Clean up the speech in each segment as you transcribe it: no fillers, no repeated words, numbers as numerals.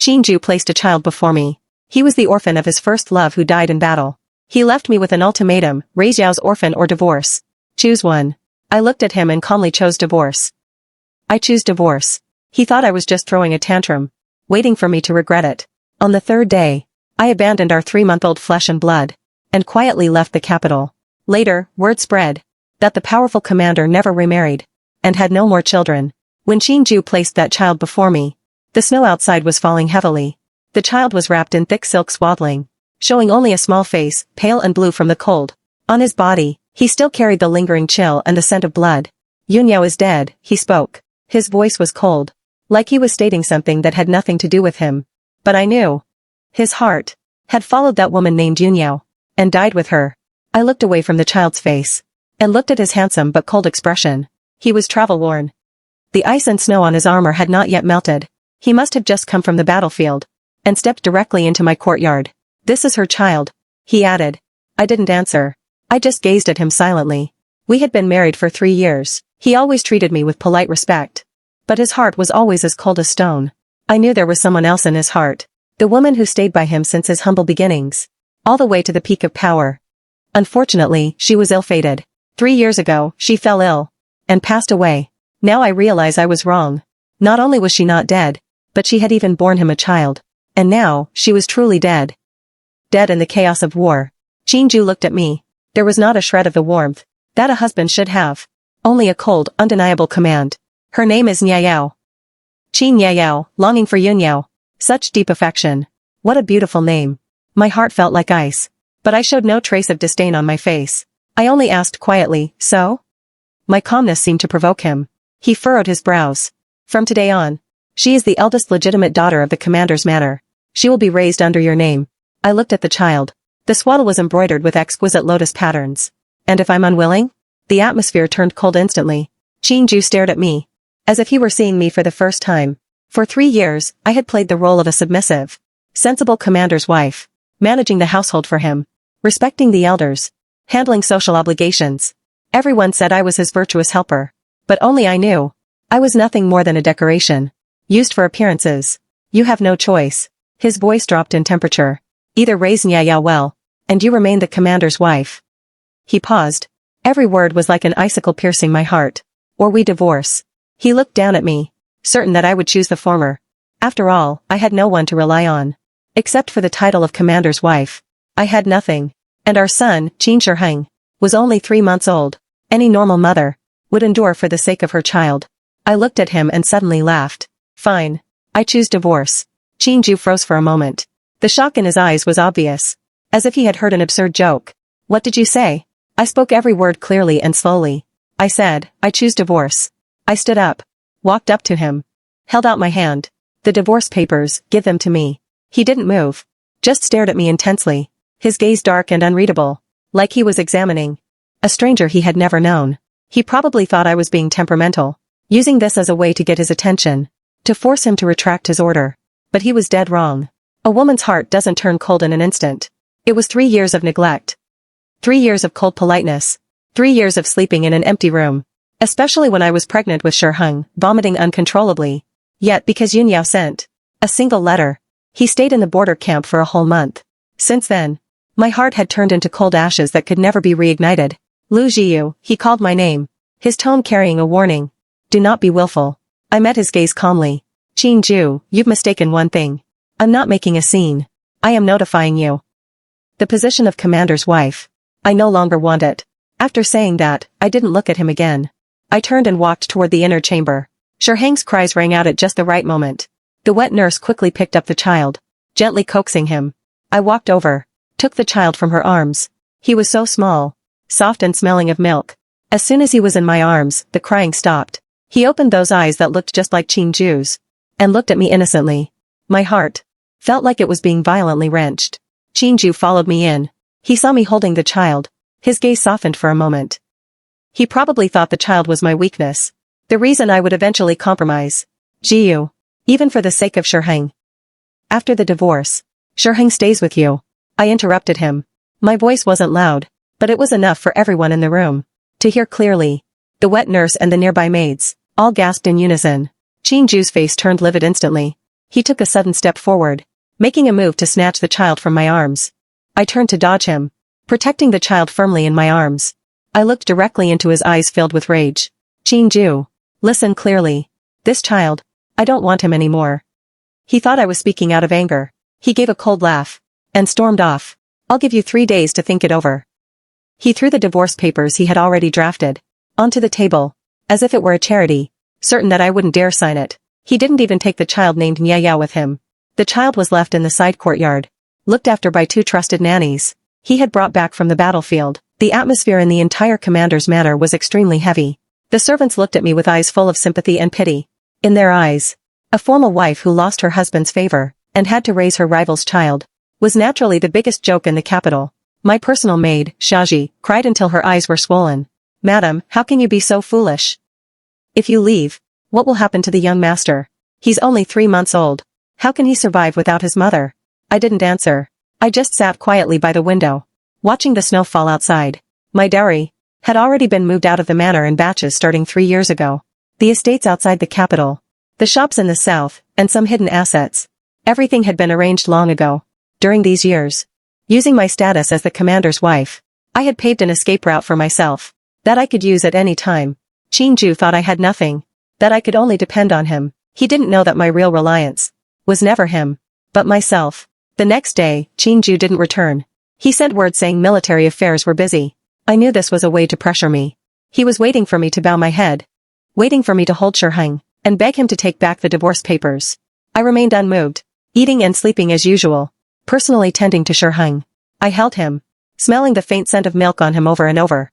Ju placed a child before me. He was the orphan of his first love who died in battle. He left me with an ultimatum, raise Yao's orphan or divorce. Choose one. I looked at him and calmly chose divorce. I choose divorce. He thought I was just throwing a tantrum, waiting for me to regret it. On the third day, I abandoned our 3-month-old flesh and blood, and quietly left the capital. Later, word spread that the powerful commander never remarried, and had no more children. When Ju placed that child before me, the snow outside was falling heavily. The child was wrapped in thick silk swaddling, showing only a small face, pale and blue from the cold. On his body, he still carried the lingering chill and the scent of blood. Yunyao is dead, he spoke. His voice was cold, like he was stating something that had nothing to do with him. But I knew. His heart had followed that woman named Yunyao, and died with her. I looked away from the child's face, and looked at his handsome but cold expression. He was travel-worn. The ice and snow on his armor had not yet melted. He must have just come from the battlefield, and stepped directly into my courtyard. This is her child, he added. I didn't answer. I just gazed at him silently. We had been married for 3 years. He always treated me with polite respect. But his heart was always as cold as stone. I knew there was someone else in his heart. The woman who stayed by him since his humble beginnings, all the way to the peak of power. Unfortunately, she was ill-fated. 3 years ago, she fell ill, and passed away. Now I realize I was wrong. Not only was she not dead, but she had even borne him a child. And now, she was truly dead. Dead in the chaos of war. Ju looked at me. There was not a shred of the warmth that a husband should have. Only a cold, undeniable command. Her name is Nyao. Nyao, longing for Yunyao. Such deep affection. What a beautiful name. My heart felt like ice. But I showed no trace of disdain on my face. I only asked quietly, so? My calmness seemed to provoke him. He furrowed his brows. From today on, she is the eldest legitimate daughter of the commander's manor. She will be raised under your name. I looked at the child. The swaddle was embroidered with exquisite lotus patterns. And if I'm unwilling? The atmosphere turned cold instantly. Ju stared at me, as if he were seeing me for the first time. For 3 years, I had played the role of a submissive, sensible commander's wife, managing the household for him, respecting the elders, handling social obligations. Everyone said I was his virtuous helper. But only I knew. I was nothing more than a decoration, used for appearances. You have no choice. His voice dropped in temperature. Either raise Nyao well, and you remain the commander's wife. He paused. Every word was like an icicle piercing my heart. Or we divorce. He looked down at me, certain that I would choose the former. After all, I had no one to rely on. Except for the title of commander's wife. I had nothing. And our son, Qin Shiheng, was only 3 months old. Any normal mother would endure for the sake of her child. I looked at him and suddenly laughed. Fine. I choose divorce. Ju froze for a moment. The shock in his eyes was obvious, as if he had heard an absurd joke. What did you say? I spoke every word clearly and slowly. I said, I choose divorce. I stood up, walked up to him, held out my hand. The divorce papers, give them to me. He didn't move, just stared at me intensely, his gaze dark and unreadable, like he was examining a stranger he had never known. He probably thought I was being temperamental, using this as a way to get his attention, to force him to retract his order. But he was dead wrong. A woman's heart doesn't turn cold in an instant. It was 3 years of neglect. 3 years of cold politeness. 3 years of sleeping in an empty room. Especially when I was pregnant with Shiheng, vomiting uncontrollably. Yet because Yunyao sent a single letter, he stayed in the border camp for a whole month. Since then, my heart had turned into cold ashes that could never be reignited. Lu Jiyu, he called my name, his tone carrying a warning. Do not be willful. I met his gaze calmly. Ju, you've mistaken one thing. I'm not making a scene. I am notifying you. The position of commander's wife. I no longer want it. After saying that, I didn't look at him again. I turned and walked toward the inner chamber. Shiheng's cries rang out at just the right moment. The wet nurse quickly picked up the child, gently coaxing him. I walked over, took the child from her arms. He was so small, soft and smelling of milk. As soon as he was in my arms, the crying stopped. He opened those eyes that looked just like Ju's, and looked at me innocently. My heart felt like it was being violently wrenched. Ju followed me in. He saw me holding the child. His gaze softened for a moment. He probably thought the child was my weakness, the reason I would eventually compromise. Jiu, even for the sake of Shiheng. After the divorce, Shiheng stays with you. I interrupted him. My voice wasn't loud, but it was enough for everyone in the room to hear clearly. The wet nurse and the nearby maids all gasped in unison. Ju's face turned livid instantly. He took a sudden step forward, making a move to snatch the child from my arms. I turned to dodge him, protecting the child firmly in my arms. I looked directly into his eyes filled with rage. Chin-ju, listen clearly. This child, I don't want him anymore. He thought I was speaking out of anger. He gave a cold laugh and stormed off. I'll give you 3 days to think it over. He threw the divorce papers he had already drafted onto the table, as if it were a charity, certain that I wouldn't dare sign it. He didn't even take the child named Nya with him. The child was left in the side courtyard, looked after by 2 trusted nannies he had brought back from the battlefield. The atmosphere in the entire commander's manor was extremely heavy. The servants looked at me with eyes full of sympathy and pity. In their eyes, a formal wife who lost her husband's favor and had to raise her rival's child was naturally the biggest joke in the capital. My personal maid, Shaji, cried until her eyes were swollen. Madam, how can you be so foolish? If you leave, what will happen to the young master? He's only 3 months old. How can he survive without his mother? I didn't answer. I just sat quietly by the window, watching the snow fall outside. My dowry had already been moved out of the manor in batches starting 3 years ago. The estates outside the capital, the shops in the south, and some hidden assets. Everything had been arranged long ago. During these years, using my status as the commander's wife, I had paved an escape route for myself that I could use at any time. Chin-ju thought I had nothing, that I could only depend on him. He didn't know that my real reliance was never him, but myself. The next day, Chin-ju didn't return. He sent word saying military affairs were busy. I knew this was a way to pressure me. He was waiting for me to bow my head, waiting for me to hold Shurheng and beg him to take back the divorce papers. I remained unmoved, eating and sleeping as usual, personally tending to Shurheng. I held him, smelling the faint scent of milk on him over and over.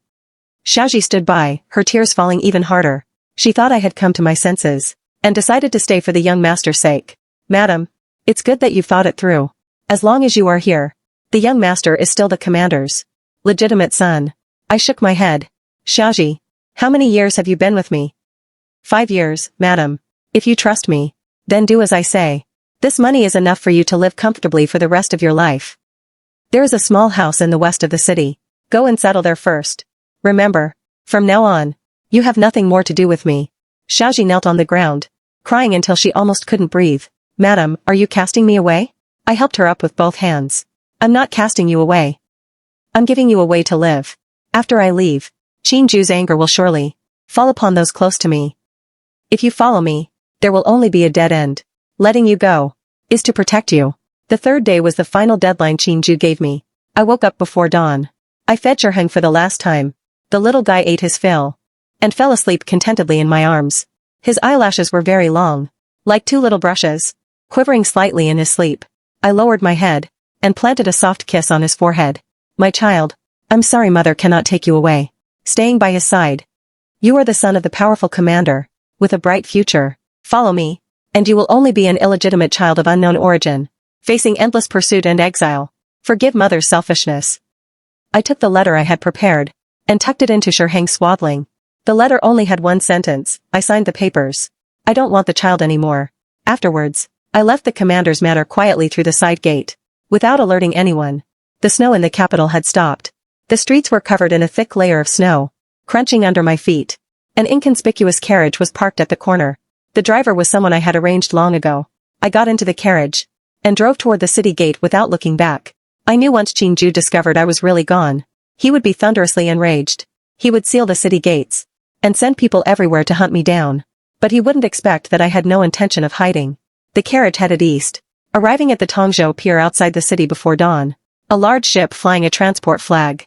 Shaji stood by, her tears falling even harder. She thought I had come to my senses, and decided to stay for the young master's sake. Madam, it's good that you've thought it through. As long as you are here, the young master is still the commander's legitimate son. I shook my head. Shaji, how many years have you been with me? 5 years, madam. If you trust me, then do as I say. This money is enough for you to live comfortably for the rest of your life. There is a small house in the west of the city. Go and settle there first. Remember, from now on, you have nothing more to do with me. Shaji knelt on the ground, crying until she almost couldn't breathe. Madam, are you casting me away? I helped her up with both hands. I'm not casting you away. I'm giving you a way to live. After I leave, Chin-ju's anger will surely fall upon those close to me. If you follow me, there will only be a dead end. Letting you go is to protect you. The 3rd day was the final deadline Chin-ju gave me. I woke up before dawn. I fed Shurheng for the last time. The little guy ate his fill and fell asleep contentedly in my arms. His eyelashes were very long, like 2 little brushes, quivering slightly in his sleep. I lowered my head and planted a soft kiss on his forehead. My child, I'm sorry mother cannot take you away. Staying by his side. You are the son of the powerful commander, with a bright future. Follow me, and you will only be an illegitimate child of unknown origin, facing endless pursuit and exile. Forgive mother's selfishness. I took the letter I had prepared and tucked it into Shurheng's swaddling. The letter only had 1 sentence. I signed the papers. I don't want the child anymore. Afterwards, I left the commander's manor quietly through the side gate, without alerting anyone. The snow in the capital had stopped. The streets were covered in a thick layer of snow, crunching under my feet. An inconspicuous carriage was parked at the corner. The driver was someone I had arranged long ago. I got into the carriage and drove toward the city gate without looking back. I knew once Chin-ju discovered I was really gone, he would be thunderously enraged. He would seal the city gates and send people everywhere to hunt me down. But he wouldn't expect that I had no intention of hiding. The carriage headed east, arriving at the Tongzhou pier outside the city before dawn. A large ship flying a transport flag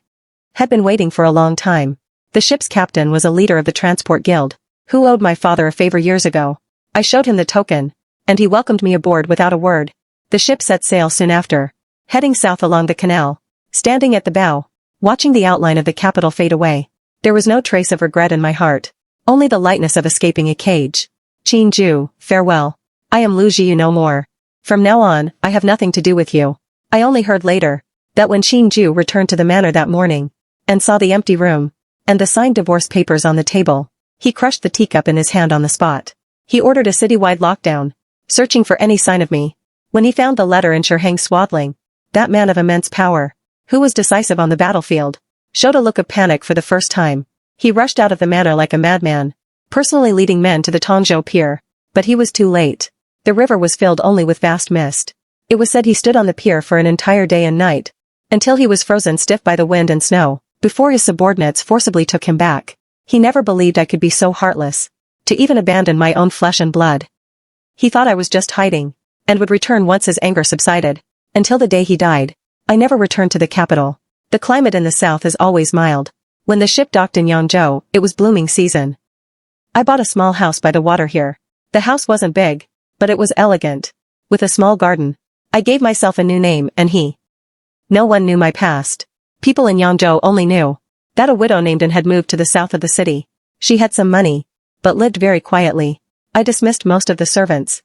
had been waiting for a long time. The ship's captain was a leader of the transport guild, who owed my father a favor years ago. I showed him the token, and he welcomed me aboard without a word. The ship set sail soon after, heading south along the canal. Standing at the bow, watching the outline of the capital fade away, there was no trace of regret in my heart, only the lightness of escaping a cage. Chin-ju, farewell. I am Lu Jiu no more. From now on, I have nothing to do with you. I only heard later that when Chin-ju returned to the manor that morning and saw the empty room and the signed divorce papers on the table, he crushed the teacup in his hand on the spot. He ordered a citywide lockdown, searching for any sign of me. When he found the letter in Shurheng's swaddling, that man of immense power, who was decisive on the battlefield, showed a look of panic for the first time. He rushed out of the manor like a madman, personally leading men to the Tongzhou pier, but he was too late. The river was filled only with vast mist. It was said he stood on the pier for an entire day and night, until he was frozen stiff by the wind and snow, before his subordinates forcibly took him back. He never believed I could be so heartless, to even abandon my own flesh and blood. He thought I was just hiding, and would return once his anger subsided. Until the day he died, I never returned to the capital. The climate in the south is always mild. When the ship docked in Yangzhou, it was blooming season. I bought a small house by the water here. The house wasn't big, but it was elegant, with a small garden. I gave myself a new name and no one knew my past. People in Yangzhou only knew that a widow named An had moved to the south of the city. She had some money, but lived very quietly. I dismissed most of the servants,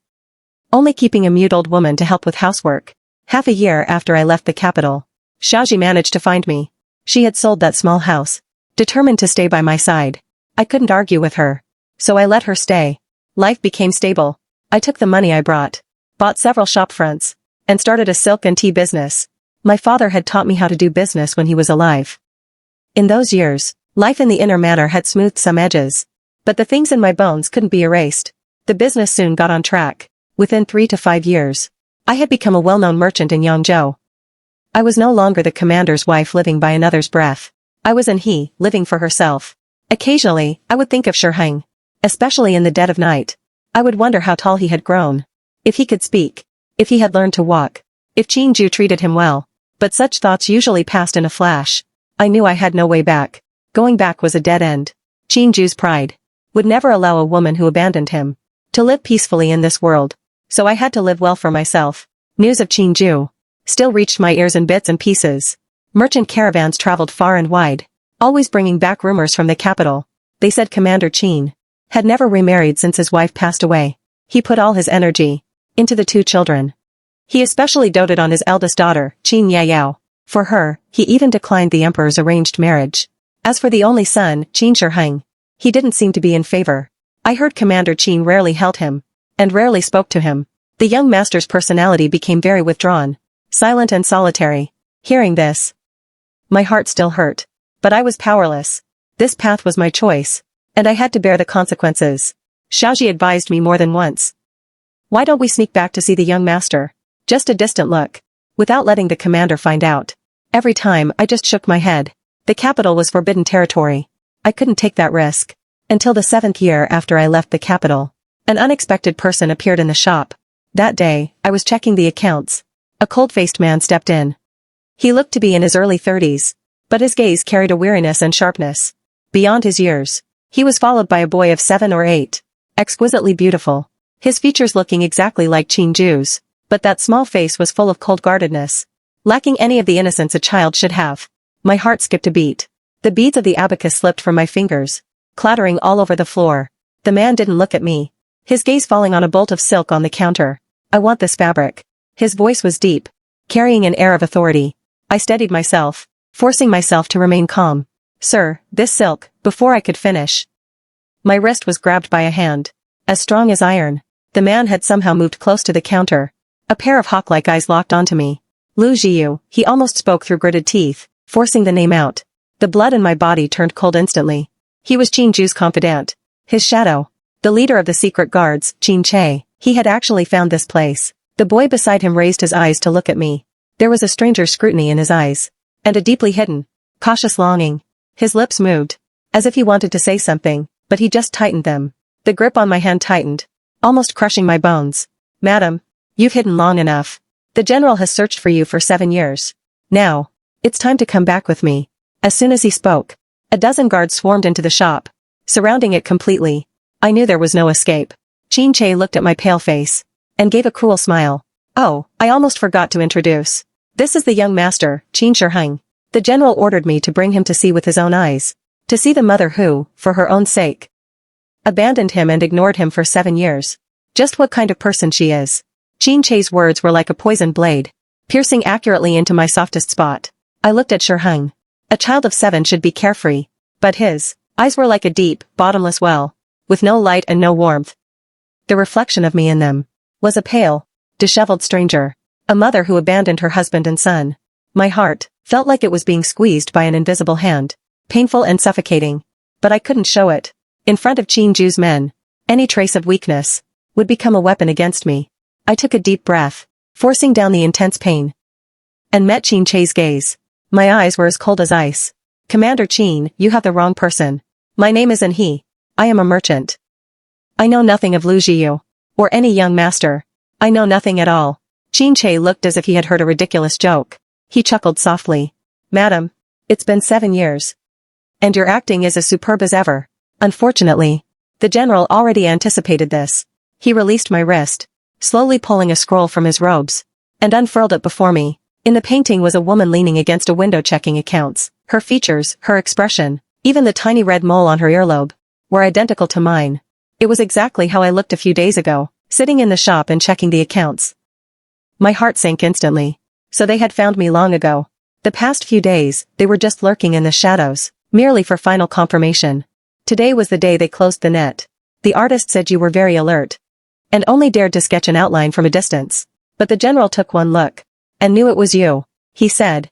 only keeping a mute old woman to help with housework. Half a year after I left the capital, Xiaoji managed to find me. She had sold that small house, determined to stay by my side. I couldn't argue with her, so I let her stay. Life became stable. I took the money I brought, bought several shop fronts, and started a silk and tea business. My father had taught me how to do business when he was alive. In those years, life in the inner manor had smoothed some edges, but the things in my bones couldn't be erased. The business soon got on track. Within 3 to 5 years, I had become a well-known merchant in Yangzhou. I was no longer the commander's wife living by another's breath. I was he, living for herself. Occasionally, I would think of Shiheng, especially in the dead of night. I would wonder how tall he had grown, if he could speak, if he had learned to walk, if Qingju treated him well. But such thoughts usually passed in a flash. I knew I had no way back. Going back was a dead end. Qingju's pride would never allow a woman who abandoned him to live peacefully in this world. So I had to live well for myself. News of Qingju still reached my ears in bits and pieces. Merchant caravans traveled far and wide, always bringing back rumors from the capital. They said Commander Qin had never remarried since his wife passed away. He put all his energy into the 2 children. He especially doted on his eldest daughter, Qin Yayao. For her, he even declined the emperor's arranged marriage. As for the only son, Qin Shiheng, he didn't seem to be in favor. I heard Commander Qin rarely held him, and rarely spoke to him. The young master's personality became very withdrawn, silent and solitary. Hearing this, my heart still hurt. But I was powerless. This path was my choice, and I had to bear the consequences. Xiaoji advised me more than once. Why don't we sneak back to see the young master? Just a distant look, without letting the commander find out. Every time, I just shook my head. The capital was forbidden territory. I couldn't take that risk. Until the 7th year after I left the capital, an unexpected person appeared in the shop. That day, I was checking the accounts. A cold-faced man stepped in. He looked to be in his early 30s, but his gaze carried a weariness and sharpness beyond his years. He was followed by a boy of 7 or 8, exquisitely beautiful, his features looking exactly like Qingju's, but that small face was full of cold-guardedness, lacking any of the innocence a child should have. My heart skipped a beat. The beads of the abacus slipped from my fingers, clattering all over the floor. The man didn't look at me, his gaze falling on a bolt of silk on the counter. I want this fabric. His voice was deep, carrying an air of authority. I steadied myself, forcing myself to remain calm. Sir, this silk, before I could finish. My wrist was grabbed by a hand, as strong as iron. The man had somehow moved close to the counter. A pair of hawk-like eyes locked onto me. Lu Jiu, he almost spoke through gritted teeth, forcing the name out. The blood in my body turned cold instantly. He was Qingju's confidant, his shadow, the leader of the secret guards, Qin Che. He had actually found this place. The boy beside him raised his eyes to look at me. There was a stranger's scrutiny in his eyes, and a deeply hidden, cautious longing. His lips moved, as if he wanted to say something, but he just tightened them. The grip on my hand tightened, almost crushing my bones. Madam, you've hidden long enough. The general has searched for you for 7 years. Now, it's time to come back with me. As soon as he spoke, a dozen guards swarmed into the shop, surrounding it completely. I knew there was no escape. Qin Che looked at my pale face, and gave a cruel smile. Oh, I almost forgot to introduce. This is the young master, Qin Shiheng. The general ordered me to bring him to see with his own eyes. To see the mother who, for her own sake, abandoned him and ignored him for 7 years. Just what kind of person she is. Qin Che's words were like a poisoned blade, piercing accurately into my softest spot. I looked at Shiheng. A child of 7 should be carefree, but his eyes were like a deep, bottomless well, with no light and no warmth. The reflection of me in them was a pale, disheveled stranger, a mother who abandoned her husband and son. My heart felt like it was being squeezed by an invisible hand, painful and suffocating, but I couldn't show it. In front of Qingju's men, any trace of weakness would become a weapon against me. I took a deep breath, forcing down the intense pain, and met Qin Che's gaze. My eyes were as cold as ice. Commander Qin, you have the wrong person. My name isn't he. I am a merchant. I know nothing of Lu Jiu, or any young master. I know nothing at all. Qin Che looked as if he had heard a ridiculous joke. He chuckled softly. Madam, it's been 7 years. And your acting is as superb as ever. Unfortunately, the general already anticipated this. He released my wrist, slowly pulling a scroll from his robes, and unfurled it before me. In the painting was a woman leaning against a window checking accounts. Her features, her expression, even the tiny red mole on her earlobe, were identical to mine. It was exactly how I looked a few days ago, sitting in the shop and checking the accounts. My heart sank instantly. So they had found me long ago. The past few days, they were just lurking in the shadows, merely for final confirmation. Today was the day they closed the net. The artist said you were very alert, and only dared to sketch an outline from a distance. But the general took one look, and knew it was you, he said.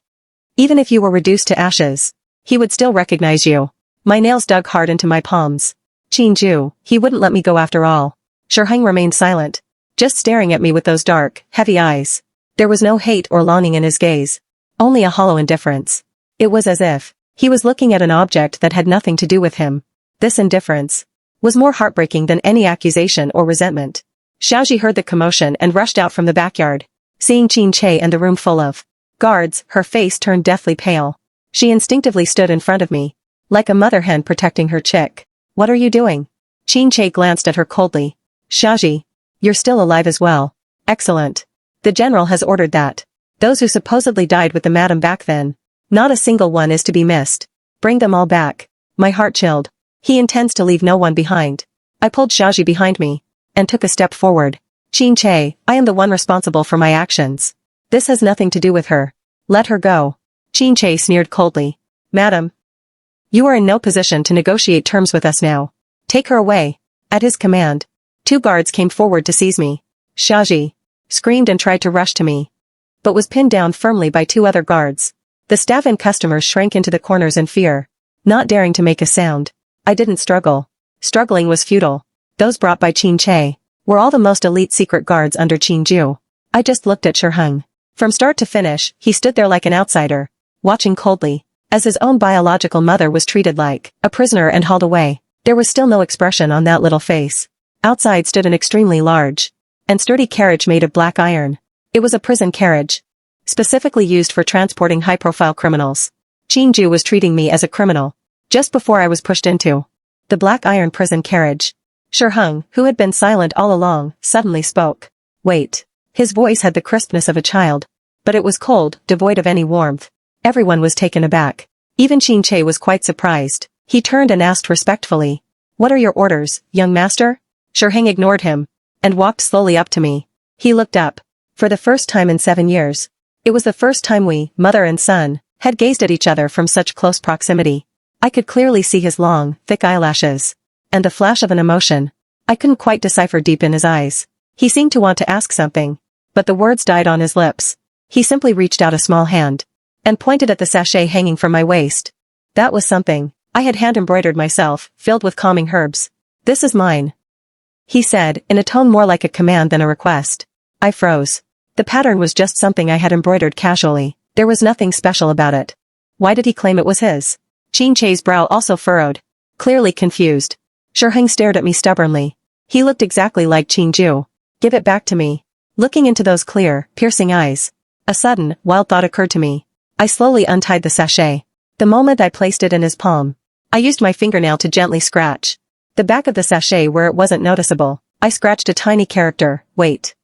Even if you were reduced to ashes, he would still recognize you. My nails dug hard into my palms. Qin Ju, he wouldn't let me go after all. Shiheng remained silent, just staring at me with those dark, heavy eyes. There was no hate or longing in his gaze, only a hollow indifference. It was as if he was looking at an object that had nothing to do with him. This indifference was more heartbreaking than any accusation or resentment. Xiaoji heard the commotion and rushed out from the backyard. Seeing Qin Che and the room full of guards, her face turned deathly pale. She instinctively stood in front of me, like a mother hen protecting her chick. What are you doing? Qin Che glanced at her coldly. Xiaoji, you're still alive as well. Excellent. The general has ordered that those who supposedly died with the madam back then, not a single one is to be missed. Bring them all back. My heart chilled. He intends to leave no one behind. I pulled Xiaoji behind me, and took a step forward. Qin Che, I am the one responsible for my actions. This has nothing to do with her. Let her go. Qin Che sneered coldly. Madam, you are in no position to negotiate terms with us now. Take her away. At his command, 2 guards came forward to seize me. Xiaoji screamed and tried to rush to me, but was pinned down firmly by 2 other guards. The staff and customers shrank into the corners in fear, not daring to make a sound. I didn't struggle. Struggling was futile. Those brought by Qin Che were all the most elite secret guards under Qin Ju. I just looked at Shiheng. From start to finish, he stood there like an outsider, watching coldly, as his own biological mother was treated like a prisoner and hauled away. There was still no expression on that little face. Outside stood an extremely large and sturdy carriage made of black iron. It was a prison carriage, specifically used for transporting high-profile criminals. Qin Ju was treating me as a criminal, just before I was pushed into the black iron prison carriage. Shiheng, who had been silent all along, suddenly spoke. Wait. His voice had the crispness of a child, but it was cold, devoid of any warmth. Everyone was taken aback. Even Qin Che was quite surprised. He turned and asked respectfully, What are your orders, young master? Shiheng ignored him, and walked slowly up to me. He looked up. For the first time in 7 years. It was the first time we, mother and son, had gazed at each other from such close proximity. I could clearly see his long, thick eyelashes, and the flash of an emotion. I couldn't quite decipher deep in his eyes. He seemed to want to ask something, but the words died on his lips. He simply reached out a small hand, and pointed at the sachet hanging from my waist. That was something I had hand-embroidered myself, filled with calming herbs. This is mine, he said, in a tone more like a command than a request. I froze. The pattern was just something I had embroidered casually. There was nothing special about it. Why did he claim it was his? Qin Che's brow also furrowed, clearly confused. Shiheng stared at me stubbornly. He looked exactly like Qin Ju. Give it back to me. Looking into those clear, piercing eyes, a sudden, wild thought occurred to me. I slowly untied the sachet. The moment I placed it in his palm, I used my fingernail to gently scratch the back of the sachet where it wasn't noticeable. I scratched a tiny character, wait.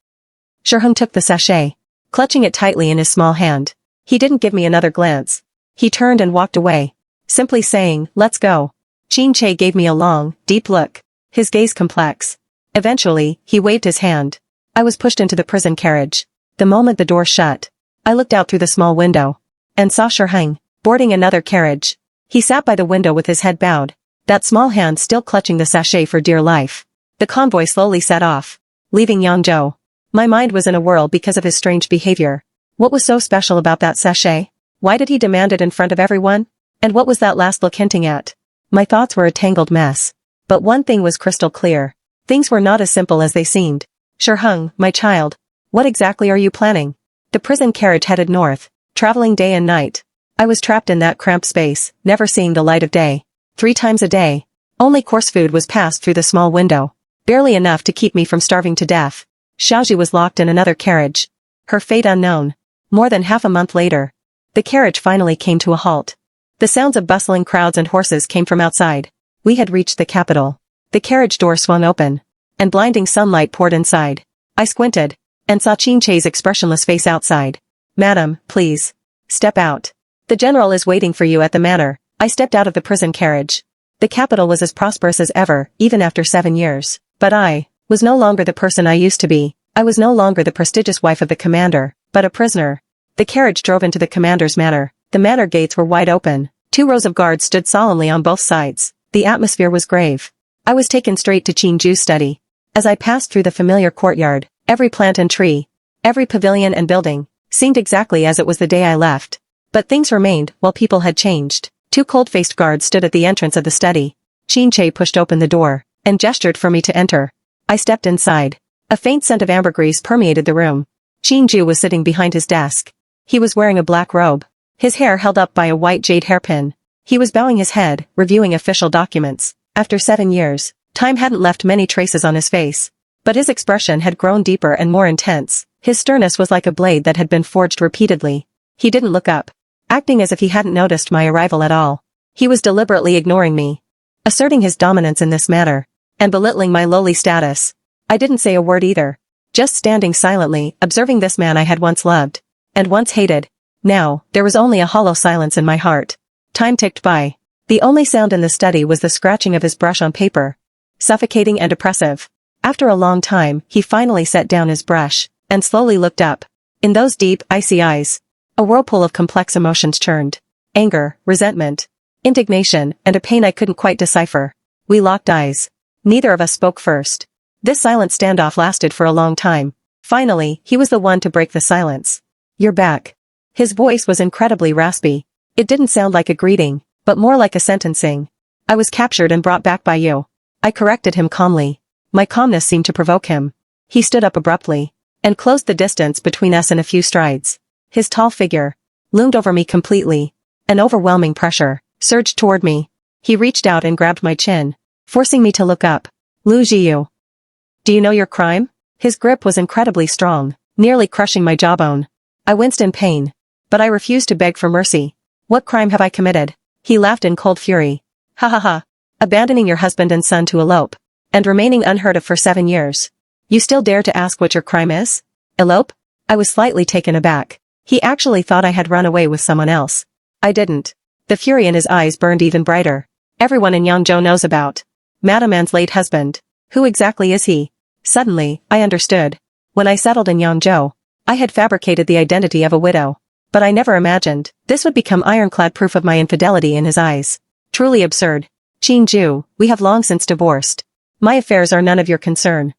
Shiheng took the sachet, clutching it tightly in his small hand. He didn't give me another glance. He turned and walked away, simply saying, let's go. Qin Che gave me a long, deep look, his gaze complex. Eventually, he waved his hand. I was pushed into the prison carriage. The moment the door shut, I looked out through the small window, and saw Shiheng boarding another carriage. He sat by the window with his head bowed, that small hand still clutching the sachet for dear life. The convoy slowly set off, leaving Yangzhou. My mind was in a whirl because of his strange behavior. What was so special about that sachet? Why did he demand it in front of everyone? And what was that last look hinting at? My thoughts were a tangled mess. But one thing was crystal clear. Things were not as simple as they seemed. Sure hung, my child. What exactly are you planning? The prison carriage headed north, traveling day and night. I was trapped in that cramped space, never seeing the light of day. 3 times a day. Only coarse food was passed through the small window. Barely enough to keep me from starving to death. Xiaoji was locked in another carriage. Her fate unknown. More than half a month later. The carriage finally came to a halt. The sounds of bustling crowds and horses came from outside. We had reached the capital. The carriage door swung open. And blinding sunlight poured inside. I squinted. And saw Qin Chei's expressionless face outside. Madam, please. Step out. The general is waiting for you at the manor. I stepped out of the prison carriage. The capital was as prosperous as ever, even after 7 years. But I was no longer the person I used to be. I was no longer the prestigious wife of the commander, but a prisoner. The carriage drove into the commander's manor. The manor gates were wide open. 2 rows of guards stood solemnly on both sides. The atmosphere was grave. I was taken straight to Qin Ju's study. As I passed through the familiar courtyard, every plant and tree, every pavilion and building, seemed exactly as it was the day I left. But things remained, while people had changed. 2 cold-faced guards stood at the entrance of the study. Qin Chei pushed open the door, and gestured for me to enter. I stepped inside. A faint scent of ambergris permeated the room. Qin Ju was sitting behind his desk. He was wearing a black robe. His hair held up by a white jade hairpin. He was bowing his head, reviewing official documents. After 7 years, time hadn't left many traces on his face. But his expression had grown deeper and more intense. His sternness was like a blade that had been forged repeatedly. He didn't look up, acting as if he hadn't noticed my arrival at all. He was deliberately ignoring me, asserting his dominance in this manner, and belittling my lowly status. I didn't say a word either, just standing silently, observing this man I had once loved, and once hated. Now, there was only a hollow silence in my heart. Time ticked by. The only sound in the study was the scratching of his brush on paper. Suffocating and oppressive. After a long time, he finally set down his brush, and slowly looked up. In those deep, icy eyes, a whirlpool of complex emotions churned. Anger, resentment, indignation, and a pain I couldn't quite decipher. We locked eyes. Neither of us spoke first. This silent standoff lasted for a long time. Finally, he was the one to break the silence. You're back. His voice was incredibly raspy. It didn't sound like a greeting, but more like a sentencing. I was captured and brought back by you. I corrected him calmly. My calmness seemed to provoke him. He stood up abruptly, and closed the distance between us in a few strides. His tall figure loomed over me completely. An overwhelming pressure surged toward me. He reached out and grabbed my chin, forcing me to look up. Lu Jiu. Do you know your crime? His grip was incredibly strong, nearly crushing my jawbone. I winced in pain, but I refused to beg for mercy. What crime have I committed? He laughed in cold fury. Ha ha ha. Abandoning your husband and son to elope, and remaining unheard of for 7 years. You still dare to ask what your crime is? Elope? I was slightly taken aback. He actually thought I had run away with someone else. I didn't. The fury in his eyes burned even brighter. Everyone in Yangzhou knows about Madame Anne's late husband. Who exactly is he? Suddenly, I understood. When I settled in Yangzhou, I had fabricated the identity of a widow. But I never imagined this would become ironclad proof of my infidelity in his eyes. Truly absurd. Qin Ju, we have long since divorced. My affairs are none of your concern.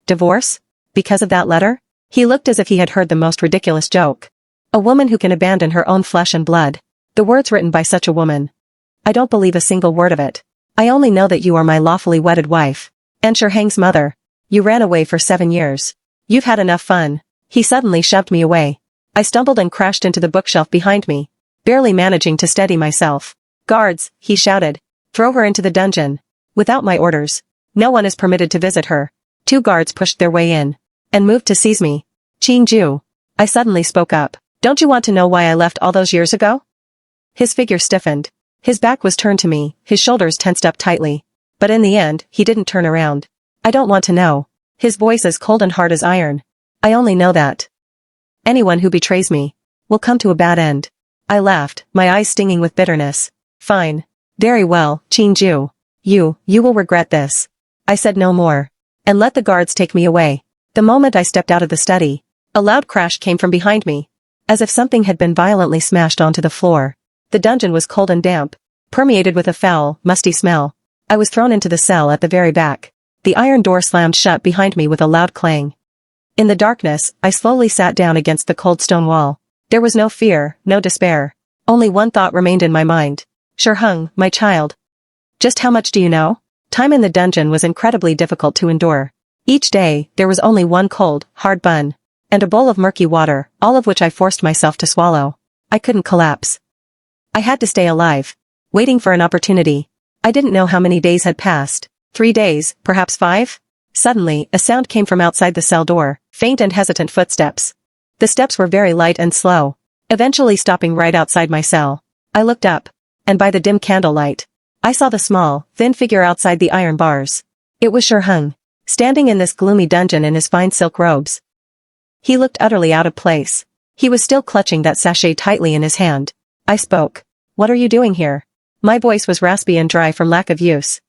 Divorce? Because of that letter? He looked as if he had heard the most ridiculous joke. A woman who can abandon her own flesh and blood. The words written by such a woman. I don't believe a single word of it. I only know that you are my lawfully wedded wife. And Shiheng's mother. You ran away for 7 years. You've had enough fun. He suddenly shoved me away. I stumbled and crashed into the bookshelf behind me, barely managing to steady myself. Guards, he shouted. Throw her into the dungeon. Without my orders, no one is permitted to visit her. 2 guards pushed their way in, and moved to seize me. Qin Ju. I suddenly spoke up. Don't you want to know why I left all those years ago? His figure stiffened. His back was turned to me, his shoulders tensed up tightly. But in the end, he didn't turn around. I don't want to know. His voice as cold and hard as iron. I only know that anyone who betrays me will come to a bad end. I laughed, my eyes stinging with bitterness. Fine. Very well, Qin Ju. You will regret this. I said no more, and let the guards take me away. The moment I stepped out of the study, a loud crash came from behind me, as if something had been violently smashed onto the floor. The dungeon was cold and damp, permeated with a foul, musty smell. I was thrown into the cell at the very back. The iron door slammed shut behind me with a loud clang. In the darkness, I slowly sat down against the cold stone wall. There was no fear, no despair. Only one thought remained in my mind. Shiheng, my child. Just how much do you know? Time in the dungeon was incredibly difficult to endure. Each day, there was only one cold, hard bun, and a bowl of murky water, all of which I forced myself to swallow. I couldn't collapse. I had to stay alive, waiting for an opportunity. I didn't know how many days had passed. 3 days, perhaps 5? Suddenly, a sound came from outside the cell door, faint and hesitant footsteps. The steps were very light and slow, eventually stopping right outside my cell. I looked up, and by the dim candlelight, I saw the small, thin figure outside the iron bars. It was Shurhung, standing in this gloomy dungeon in his fine silk robes. He looked utterly out of place. He was still clutching that sachet tightly in his hand. I spoke. "What are you doing here?" My voice was raspy and dry from lack of use.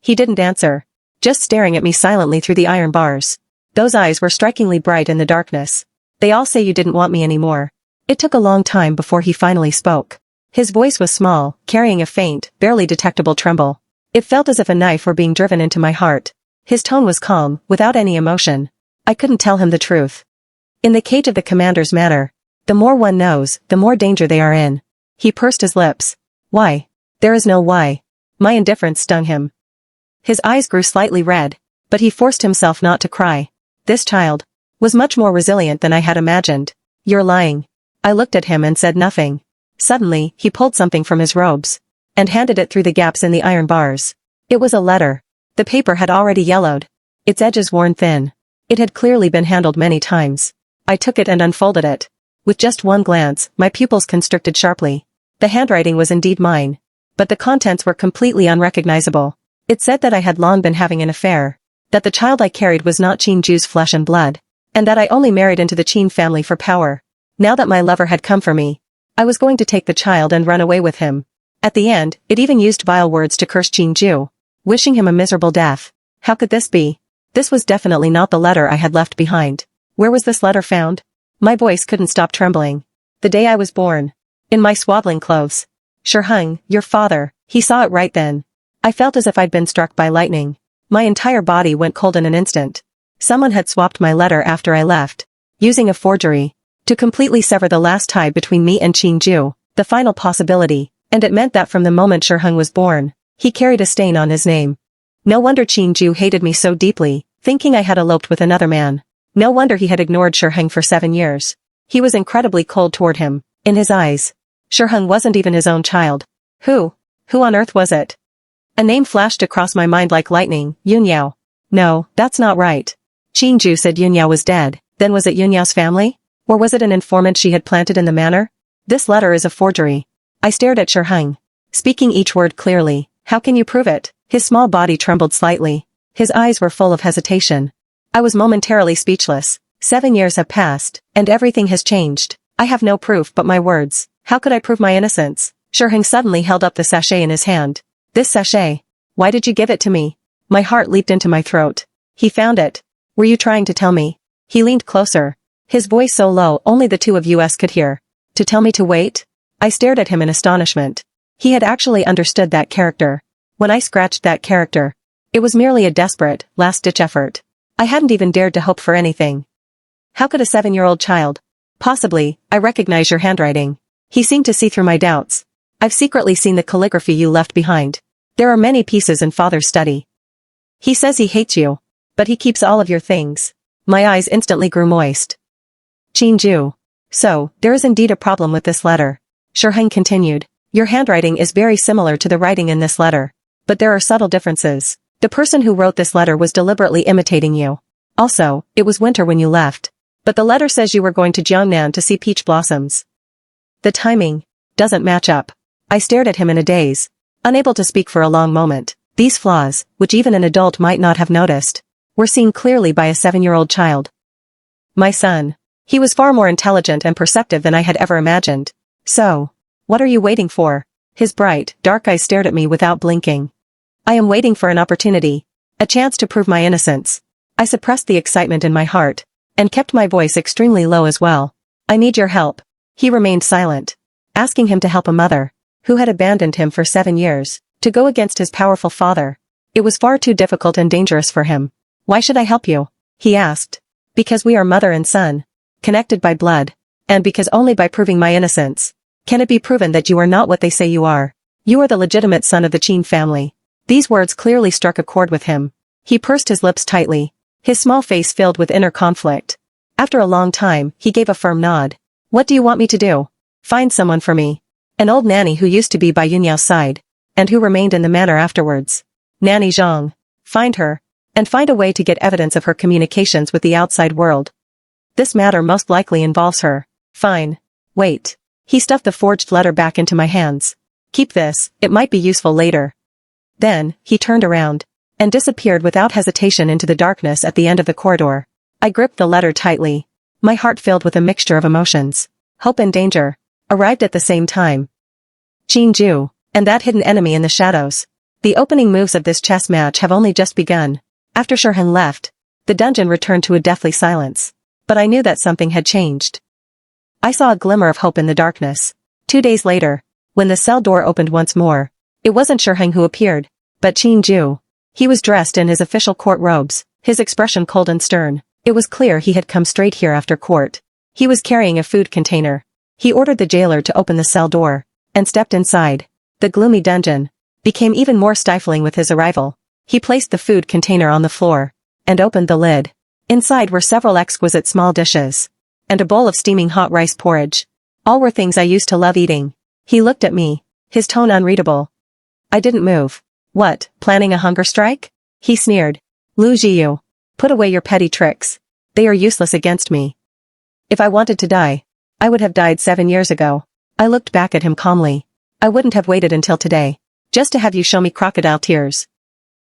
He didn't answer, just staring at me silently through the iron bars. Those eyes were strikingly bright in the darkness. "They all say you didn't want me anymore." It took a long time before he finally spoke. His voice was small, carrying a faint, barely detectable tremble. It felt as if a knife were being driven into my heart. His tone was calm, without any emotion. I couldn't tell him the truth. In the cage of the commander's manor, the more one knows, the more danger they are in. He pursed his lips. "Why?" "There is no why." My indifference stung him. His eyes grew slightly red, but he forced himself not to cry. This child was much more resilient than I had imagined. "You're lying." I looked at him and said nothing. Suddenly, he pulled something from his robes and handed it through the gaps in the iron bars. It was a letter. The paper had already yellowed, its edges worn thin. It had clearly been handled many times. I took it and unfolded it. With just one glance, my pupils constricted sharply. The handwriting was indeed mine, but the contents were completely unrecognizable. It said that I had long been having an affair, that the child I carried was not Qin Ju's flesh and blood, and that I only married into the Qin family for power. Now that my lover had come for me, I was going to take the child and run away with him. At the end, it even used vile words to curse Qin Ju, wishing him a miserable death. How could this be? This was definitely not the letter I had left behind. Where was this letter found? My voice couldn't stop trembling. The day I was born. In my swaddling clothes. "Shurhung, your father." He saw it right then. I felt as if I'd been struck by lightning. My entire body went cold in an instant. Someone had swapped my letter after I left, using a forgery, to completely sever the last tie between me and Qin Ju, the final possibility, and it meant that from the moment Shurhung was born, he carried a stain on his name. No wonder Qin Ju hated me so deeply, thinking I had eloped with another man. No wonder he had ignored Shurhung for 7 years. He was incredibly cold toward him. In his eyes, Shurhung wasn't even his own child. Who on earth was it? A name flashed across my mind like lightning. Yunyao. No, that's not right. Qin Ju said Yunyao was dead. Then was it Yunyao's family? Or was it an informant she had planted in the manor? This letter is a forgery. I stared at Shurhung, speaking each word clearly. How can you prove it? His small body trembled slightly. His eyes were full of hesitation. I was momentarily speechless. 7 years have passed, and everything has changed. I have no proof but my words. How could I prove my innocence? Shurhung suddenly held up the sachet in his hand. This sachet. Why did you give it to me? My heart leaped into my throat. He found it. Were you trying to tell me? He leaned closer, his voice so low only the two of us could hear. To tell me to wait? I stared at him in astonishment. He had actually understood that character. When I scratched that character, it was merely a desperate, last-ditch effort. I hadn't even dared to hope for anything. How could a 7-year-old child? Possibly, I recognize your handwriting. He seemed to see through my doubts. I've secretly seen the calligraphy you left behind. There are many pieces in Father's study. He says he hates you, but he keeps all of your things. My eyes instantly grew moist. Qin Ju. So, there is indeed a problem with this letter. Shurhung continued. Your handwriting is very similar to the writing in this letter. But there are subtle differences. The person who wrote this letter was deliberately imitating you. Also, it was winter when you left. But the letter says you were going to Jiangnan to see peach blossoms. The timing doesn't match up. I stared at him in a daze, unable to speak for a long moment. These flaws, which even an adult might not have noticed, were seen clearly by a 7-year-old child. My son. He was far more intelligent and perceptive than I had ever imagined. So, what are you waiting for? His bright, dark eyes stared at me without blinking. I am waiting for an opportunity, a chance to prove my innocence. I suppressed the excitement in my heart, and kept my voice extremely low as well. I need your help. He remained silent, asking him to help a mother, who had abandoned him for 7 years, to go against his powerful father. It was far too difficult and dangerous for him. Why should I help you? He asked. Because we are mother and son, connected by blood, and because only by proving my innocence can it be proven that you are not what they say you are. You are the legitimate son of the Qin family. These words clearly struck a chord with him. He pursed his lips tightly, his small face filled with inner conflict. After a long time, he gave a firm nod. What do you want me to do? Find someone for me. An old nanny who used to be by Yunyao's side, and who remained in the manor afterwards. Nanny Zhang. Find her, and find a way to get evidence of her communications with the outside world. This matter most likely involves her. Fine. Wait. He stuffed the forged letter back into my hands. Keep this, it might be useful later. Then, he turned around, and disappeared without hesitation into the darkness at the end of the corridor. I gripped the letter tightly. My heart filled with a mixture of emotions. Hope and danger arrived at the same time. Qin Ju, and that hidden enemy in the shadows. The opening moves of this chess match have only just begun. After Shurhan left, the dungeon returned to a deathly silence. But I knew that something had changed. I saw a glimmer of hope in the darkness. 2 days later, when the cell door opened once more, it wasn't Shurhan who appeared, but Qin Ju. He was dressed in his official court robes, his expression cold and stern. It was clear he had come straight here after court. He was carrying a food container. He ordered the jailer to open the cell door, and stepped inside. The gloomy dungeon became even more stifling with his arrival. He placed the food container on the floor, and opened the lid. Inside were several exquisite small dishes, and a bowl of steaming hot rice porridge. All were things I used to love eating. He looked at me, his tone unreadable. I didn't move. What, planning a hunger strike? He sneered. Lu Jiyu. Put away your petty tricks. They are useless against me. If I wanted to die, I would have died 7 years ago. I looked back at him calmly. I wouldn't have waited until today, just to have you show me crocodile tears.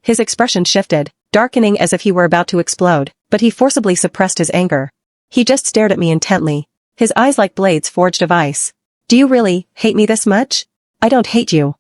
His expression shifted, darkening as if he were about to explode, but he forcibly suppressed his anger. He just stared at me intently, his eyes like blades forged of ice. Do you really hate me this much? I don't hate you.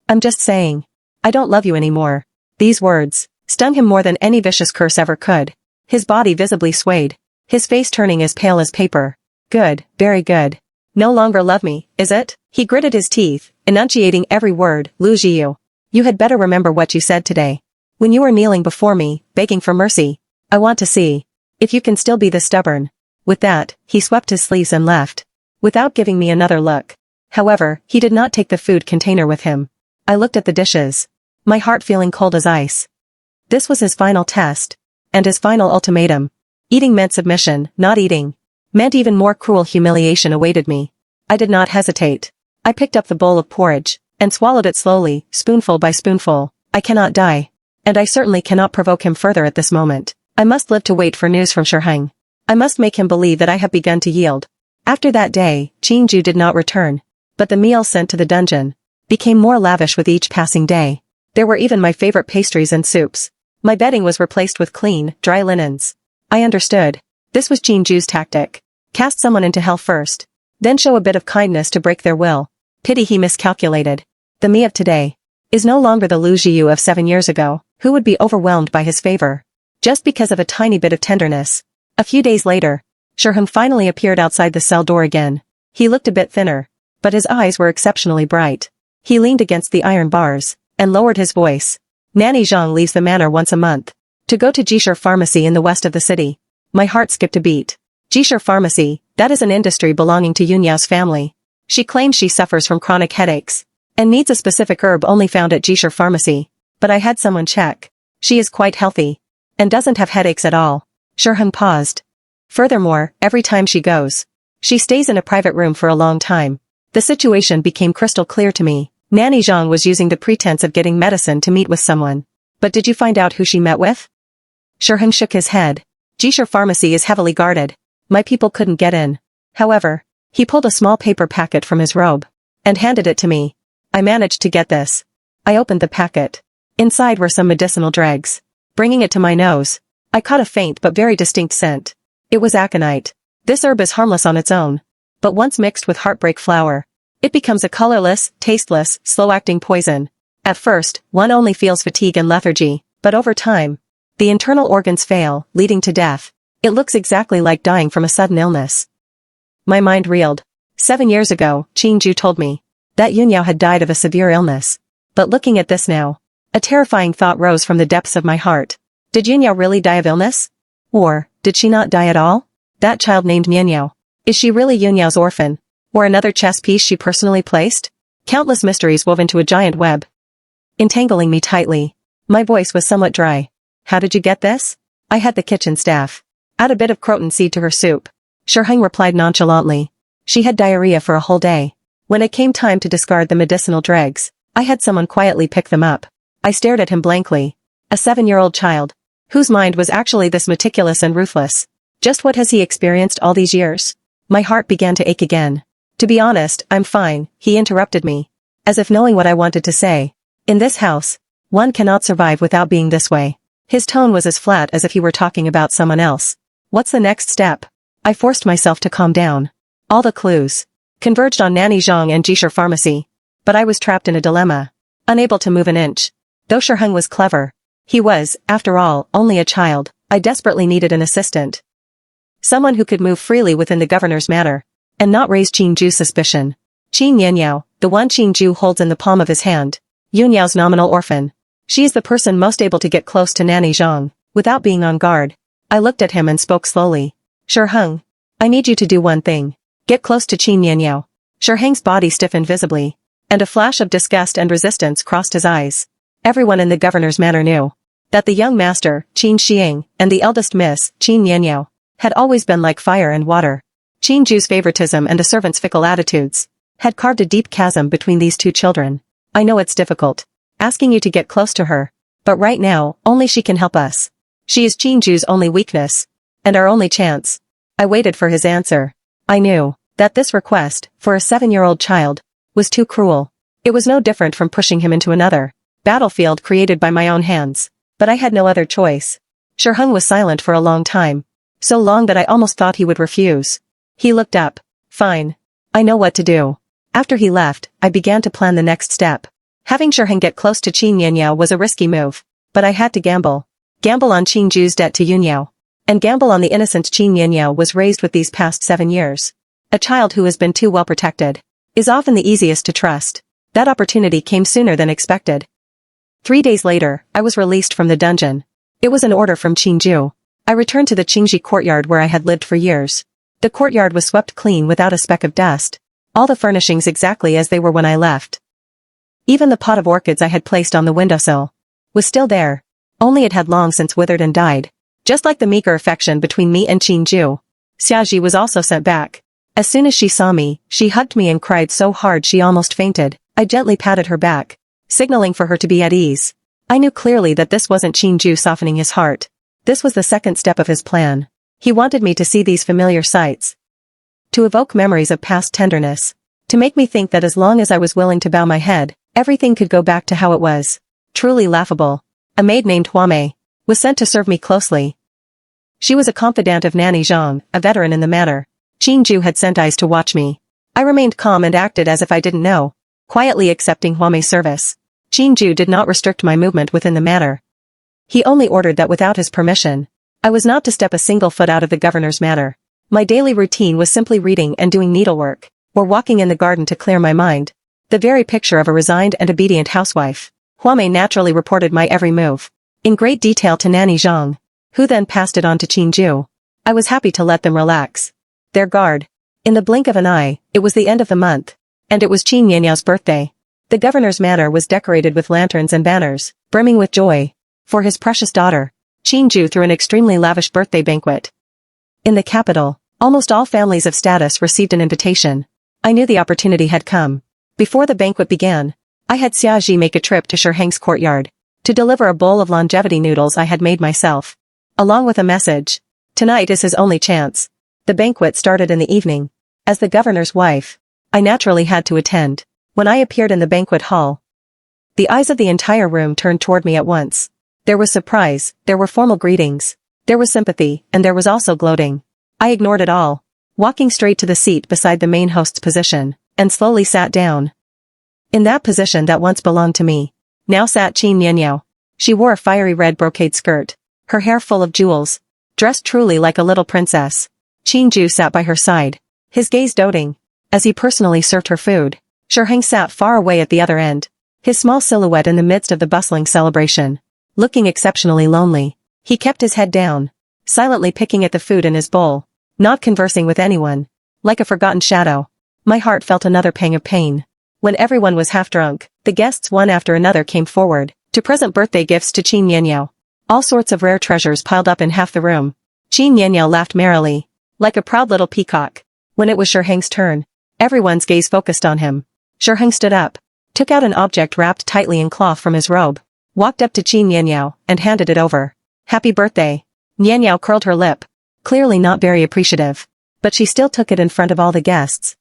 I'm just saying. I don't love you anymore. These words stung him more than any vicious curse ever could. His body visibly swayed, his face turning as pale as paper. Good, very good. No longer love me, is it? He gritted his teeth, enunciating every word. Lu Jiyu. You had better remember what you said today. When you were kneeling before me, begging for mercy. I want to see if you can still be this stubborn. With that, he swept his sleeves and left, without giving me another look. However, he did not take the food container with him. I looked at the dishes, my heart feeling cold as ice. This was his final test, and his final ultimatum. Eating meant submission, not eating meant even more cruel humiliation awaited me. I did not hesitate. I picked up the bowl of porridge, and swallowed it slowly, spoonful by spoonful. I cannot die. And I certainly cannot provoke him further at this moment. I must live to wait for news from Shurhan. I must make him believe that I have begun to yield. After that day, Qin Ju did not return, but the meal sent to the dungeon became more lavish with each passing day. There were even my favorite pastries and soups. My bedding was replaced with clean, dry linens. I understood. This was Qin Ju's tactic. Cast someone into hell first, then show a bit of kindness to break their will. Pity he miscalculated. The me of today is no longer the Lu Jiyu of 7 years ago, who would be overwhelmed by his favor, just because of a tiny bit of tenderness. A few days later, Shurhan finally appeared outside the cell door again. He looked a bit thinner, but his eyes were exceptionally bright. He leaned against the iron bars, and lowered his voice. Nanny Zhang leaves the manor once a month, to go to Jishur Pharmacy in the west of the city. My heart skipped a beat. Jishur Pharmacy, that is an industry belonging to Yunyao's family. She claims she suffers from chronic headaches, and needs a specific herb only found at Jishur Pharmacy. But I had someone check. She is quite healthy, and doesn't have headaches at all. Shurhan paused. Furthermore, every time she goes, she stays in a private room for a long time. The situation became crystal clear to me. Nanny Zhang was using the pretense of getting medicine to meet with someone. But did you find out who she met with? Shurhan shook his head. Jishur Pharmacy is heavily guarded. My people couldn't get in. However, he pulled a small paper packet from his robe, and handed it to me. I managed to get this. I opened the packet. Inside were some medicinal dregs. Bringing it to my nose, I caught a faint but very distinct scent. It was aconite. This herb is harmless on its own, but once mixed with heartbreak flower, it becomes a colorless, tasteless, slow-acting poison. At first, one only feels fatigue and lethargy, but over time, the internal organs fail, leading to death. It looks exactly like dying from a sudden illness. My mind reeled. 7 years ago, Qin Ju told me that Yunyao had died of a severe illness. But looking at this now, a terrifying thought rose from the depths of my heart. Did Yunyao really die of illness? Or, did she not die at all? That child named Yunyao. Is she really Yunyao's orphan? Or another chess piece she personally placed? Countless mysteries wove into a giant web. entangling me tightly. My voice was somewhat dry. How did you get this? I had the kitchen staff. Add a bit of croton seed to her soup. Shirheng replied nonchalantly. She had diarrhea for a whole day. When it came time to discard the medicinal dregs, I had someone quietly pick them up. I stared at him blankly. A 7-year-old child, whose mind was actually this meticulous and ruthless. Just what has he experienced all these years? My heart began to ache again. To be honest, I'm fine, he interrupted me. As if knowing what I wanted to say. In this house, one cannot survive without being this way. His tone was as flat as if he were talking about someone else. What's the next step? I forced myself to calm down. All the clues converged on Nanny Zhang and Jishir Pharmacy. But I was trapped in a dilemma. Unable to move an inch. Though Shirheng was clever, he was, after all, only a child. I desperately needed an assistant. Someone who could move freely within the governor's manor, and not raise Qingju's suspicion. Qin Yunyao, the one Qingju holds in the palm of his hand. Yunyao's nominal orphan. She is the person most able to get close to Nanny Zhang, without being on guard. I looked at him and spoke slowly. Shirheng, I need you to do one thing. Get close to Qin Yunyao. Shirheng's body stiffened visibly, and a flash of disgust and resistance crossed his eyes. Everyone in the governor's manor knew that the young master, Qin Xiying, and the eldest miss, Qin Yunyao, had always been like fire and water. Qingju's favoritism and the servants' fickle attitudes had carved a deep chasm between these two children. I know it's difficult, asking you to get close to her, but right now, only she can help us. She is Qingju's only weakness, and our only chance. I waited for his answer. I knew that this request, for a 7-year-old child, was too cruel. It was no different from pushing him into another battlefield created by my own hands, but I had no other choice. Shirheng was silent for a long time, so long that I almost thought he would refuse. He looked up. Fine. I know what to do. After he left, I began to plan the next step. Having Shirheng get close to Qin Yunyao was a risky move, but I had to gamble. Gamble on Qingju's debt to Yunyao. And gamble on the innocent Qin Yunyao was raised with these past 7 years. A child who has been too well protected is often the easiest to trust. That opportunity came sooner than expected. 3 days later, I was released from the dungeon. It was an order from Qingju. I returned to the Qingji courtyard where I had lived for years. The courtyard was swept clean without a speck of dust. All the furnishings exactly as they were when I left. Even the pot of orchids I had placed on the windowsill was still there, only it had long since withered and died. Just like the meager affection between me and Qingju, Xiaji was also sent back. As soon as she saw me, she hugged me and cried so hard she almost fainted. I gently patted her back, signaling for her to be at ease. I knew clearly that this wasn't Qingju softening his heart. This was the second step of his plan. He wanted me to see these familiar sights, to evoke memories of past tenderness, to make me think that as long as I was willing to bow my head, everything could go back to how it was. Truly laughable. A maid named Huame was sent to serve me closely. She was a confidant of Nanny Zhang, a veteran in the manor. Qingju had sent eyes to watch me. I remained calm and acted as if I didn't know, quietly accepting Huame's service. Qingju did not restrict my movement within the manor. He only ordered that without his permission, I was not to step a single foot out of the governor's manor. My daily routine was simply reading and doing needlework, or walking in the garden to clear my mind. The very picture of a resigned and obedient housewife. Huame naturally reported my every move, in great detail to Nanny Zhang, who then passed it on to Qingju. I was happy to let them relax their guard. In the blink of an eye, it was the end of the month, and it was Qin Yanyao's birthday. The governor's manor was decorated with lanterns and banners, brimming with joy. For his precious daughter, Qingju threw an extremely lavish birthday banquet. In the capital, almost all families of status received an invitation. I knew the opportunity had come. Before the banquet began, I had Xiaji make a trip to Shirheng's courtyard, to deliver a bowl of longevity noodles I had made myself, along with a message. Tonight is his only chance. The banquet started in the evening. As the governor's wife, I naturally had to attend. When I appeared in the banquet hall, the eyes of the entire room turned toward me at once. There was surprise, there were formal greetings, there was sympathy, and there was also gloating. I ignored it all, walking straight to the seat beside the main host's position, and slowly sat down. In that position that once belonged to me, now sat Qin Yunyao. She wore a fiery red brocade skirt, her hair full of jewels, dressed truly like a little princess. Qingju sat by her side, his gaze doting, as he personally served her food. Shirheng sat far away at the other end, his small silhouette in the midst of the bustling celebration, looking exceptionally lonely. He kept his head down, silently picking at the food in his bowl, not conversing with anyone, like a forgotten shadow. My heart felt another pang of pain. When everyone was half drunk, the guests one after another came forward to present birthday gifts to Qin Yanyo. All sorts of rare treasures piled up in half the room. Qin Yanyo laughed merrily, like a proud little peacock. When it was Shiheng's turn, everyone's gaze focused on him. Shiheng stood up, took out an object wrapped tightly in cloth from his robe, walked up to Qin Yanyo, and handed it over. Happy birthday. Yanyo curled her lip, clearly not very appreciative. But she still took it in front of all the guests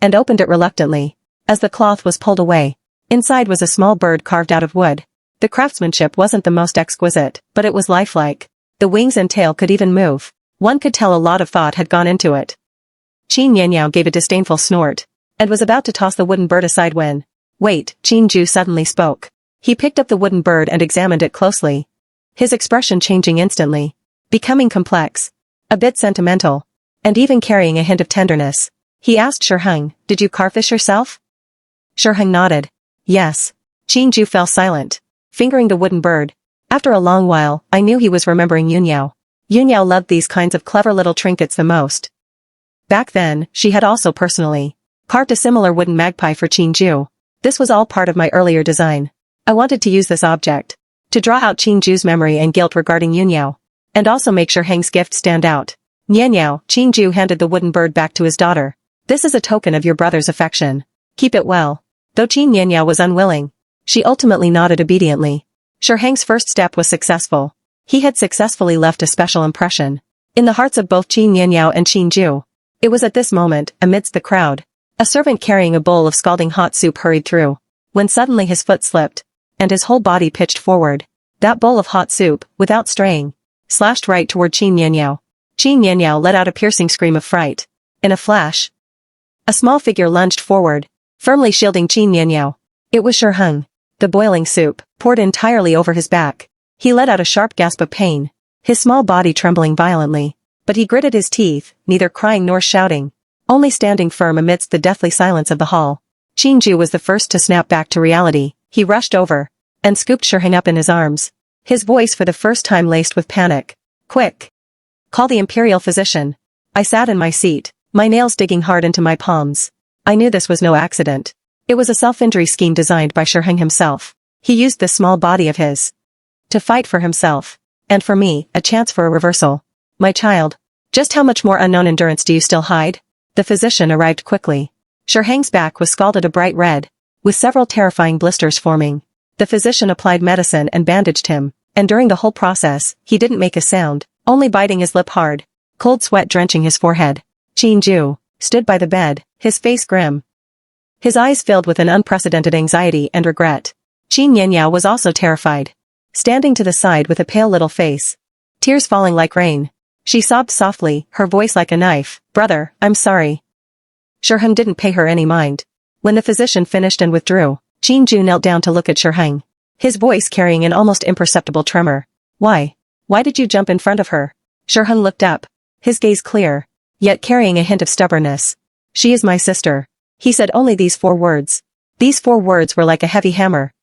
and opened it reluctantly. As the cloth was pulled away, inside was a small bird carved out of wood. The craftsmanship wasn't the most exquisite, but it was lifelike. The wings and tail could even move. One could tell a lot of thought had gone into it. Qin Yanyo gave a disdainful snort, and was about to toss the wooden bird aside when, wait, Qin Ju suddenly spoke. He picked up the wooden bird and examined it closely. His expression changing instantly, becoming complex, a bit sentimental, and even carrying a hint of tenderness. He asked Shiheng, did you carve this yourself? Shiheng nodded. Yes. Qin Ju fell silent, fingering the wooden bird. After a long while, I knew he was remembering Yunyao. Yunyao loved these kinds of clever little trinkets the most. Back then, she had also personally carved a similar wooden magpie for Qin Ju. This was all part of my earlier design. I wanted to use this object to draw out Qin Ju's memory and guilt regarding Yunyao, and also make sure Heng's gift stand out. Nianyao, Qin Ju handed the wooden bird back to his daughter. This is a token of your brother's affection. Keep it well. Though Qin Nianyao was unwilling, she ultimately nodded obediently. Shiheng's first step was successful. He had successfully left a special impression in the hearts of both Qin Nianyao and Qin Ju. It was at this moment, amidst the crowd, a servant carrying a bowl of scalding hot soup hurried through, when suddenly his foot slipped, and his whole body pitched forward. That bowl of hot soup, without straying, slashed right toward Qin Nianyao. Qin Nianyao let out a piercing scream of fright. In a flash, a small figure lunged forward, firmly shielding Qin Nianyao. It was Shiheng. The boiling soup poured entirely over his back. He let out a sharp gasp of pain, his small body trembling violently. But he gritted his teeth, neither crying nor shouting, only standing firm amidst the deathly silence of the hall. Qin Ju was the first to snap back to reality. He rushed over and scooped Shiheng up in his arms, his voice for the first time laced with panic. Quick! Call the imperial physician. I sat in my seat, my nails digging hard into my palms. I knew this was no accident. It was a self-injury scheme designed by Shiheng himself. He used this small body of his to fight for himself, and for me, a chance for a reversal. My child, just how much more unknown endurance do you still hide? The physician arrived quickly. Shiheng's back was scalded a bright red, with several terrifying blisters forming. The physician applied medicine and bandaged him, and during the whole process, he didn't make a sound, only biting his lip hard, cold sweat drenching his forehead. Qin Ju stood by the bed, his face grim, his eyes filled with an unprecedented anxiety and regret. Qin Nianyao was also terrified, standing to the side with a pale little face, tears falling like rain. She sobbed softly, her voice like a knife. Brother, I'm sorry. Shiheng didn't pay her any mind. When the physician finished and withdrew, Qin Ju knelt down to look at Shiheng, his voice carrying an almost imperceptible tremor. Why? Why did you jump in front of her? Shiheng looked up, his gaze clear, yet carrying a hint of stubbornness. She is my sister. He said only these 4 words. These 4 words were like a heavy hammer,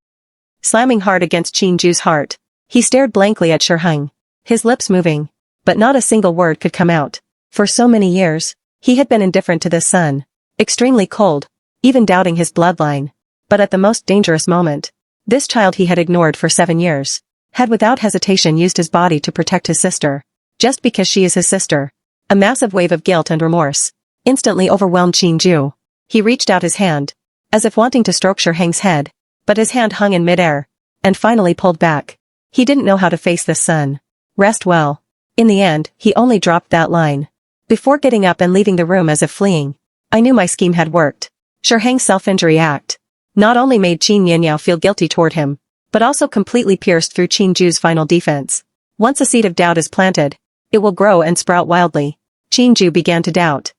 slamming hard against Qin Ju's heart. He stared blankly at Shiheng, his lips moving, but not a single word could come out. For so many years, he had been indifferent to this son, extremely cold, even doubting his bloodline. But at the most dangerous moment, this child he had ignored for 7 years, had without hesitation used his body to protect his sister, just because she is his sister. A massive wave of guilt and remorse instantly overwhelmed Qin Ju. He reached out his hand, as if wanting to stroke Shiheng's head, but his hand hung in midair, and finally pulled back. He didn't know how to face this son. Rest well. In the end, he only dropped that line, before getting up and leaving the room as if fleeing. I knew my scheme had worked. Shiheng's self-injury act not only made Qin Nianyao feel guilty toward him, but also completely pierced through Qin Ju's final defense. Once a seed of doubt is planted, it will grow and sprout wildly. Qin Ju began to doubt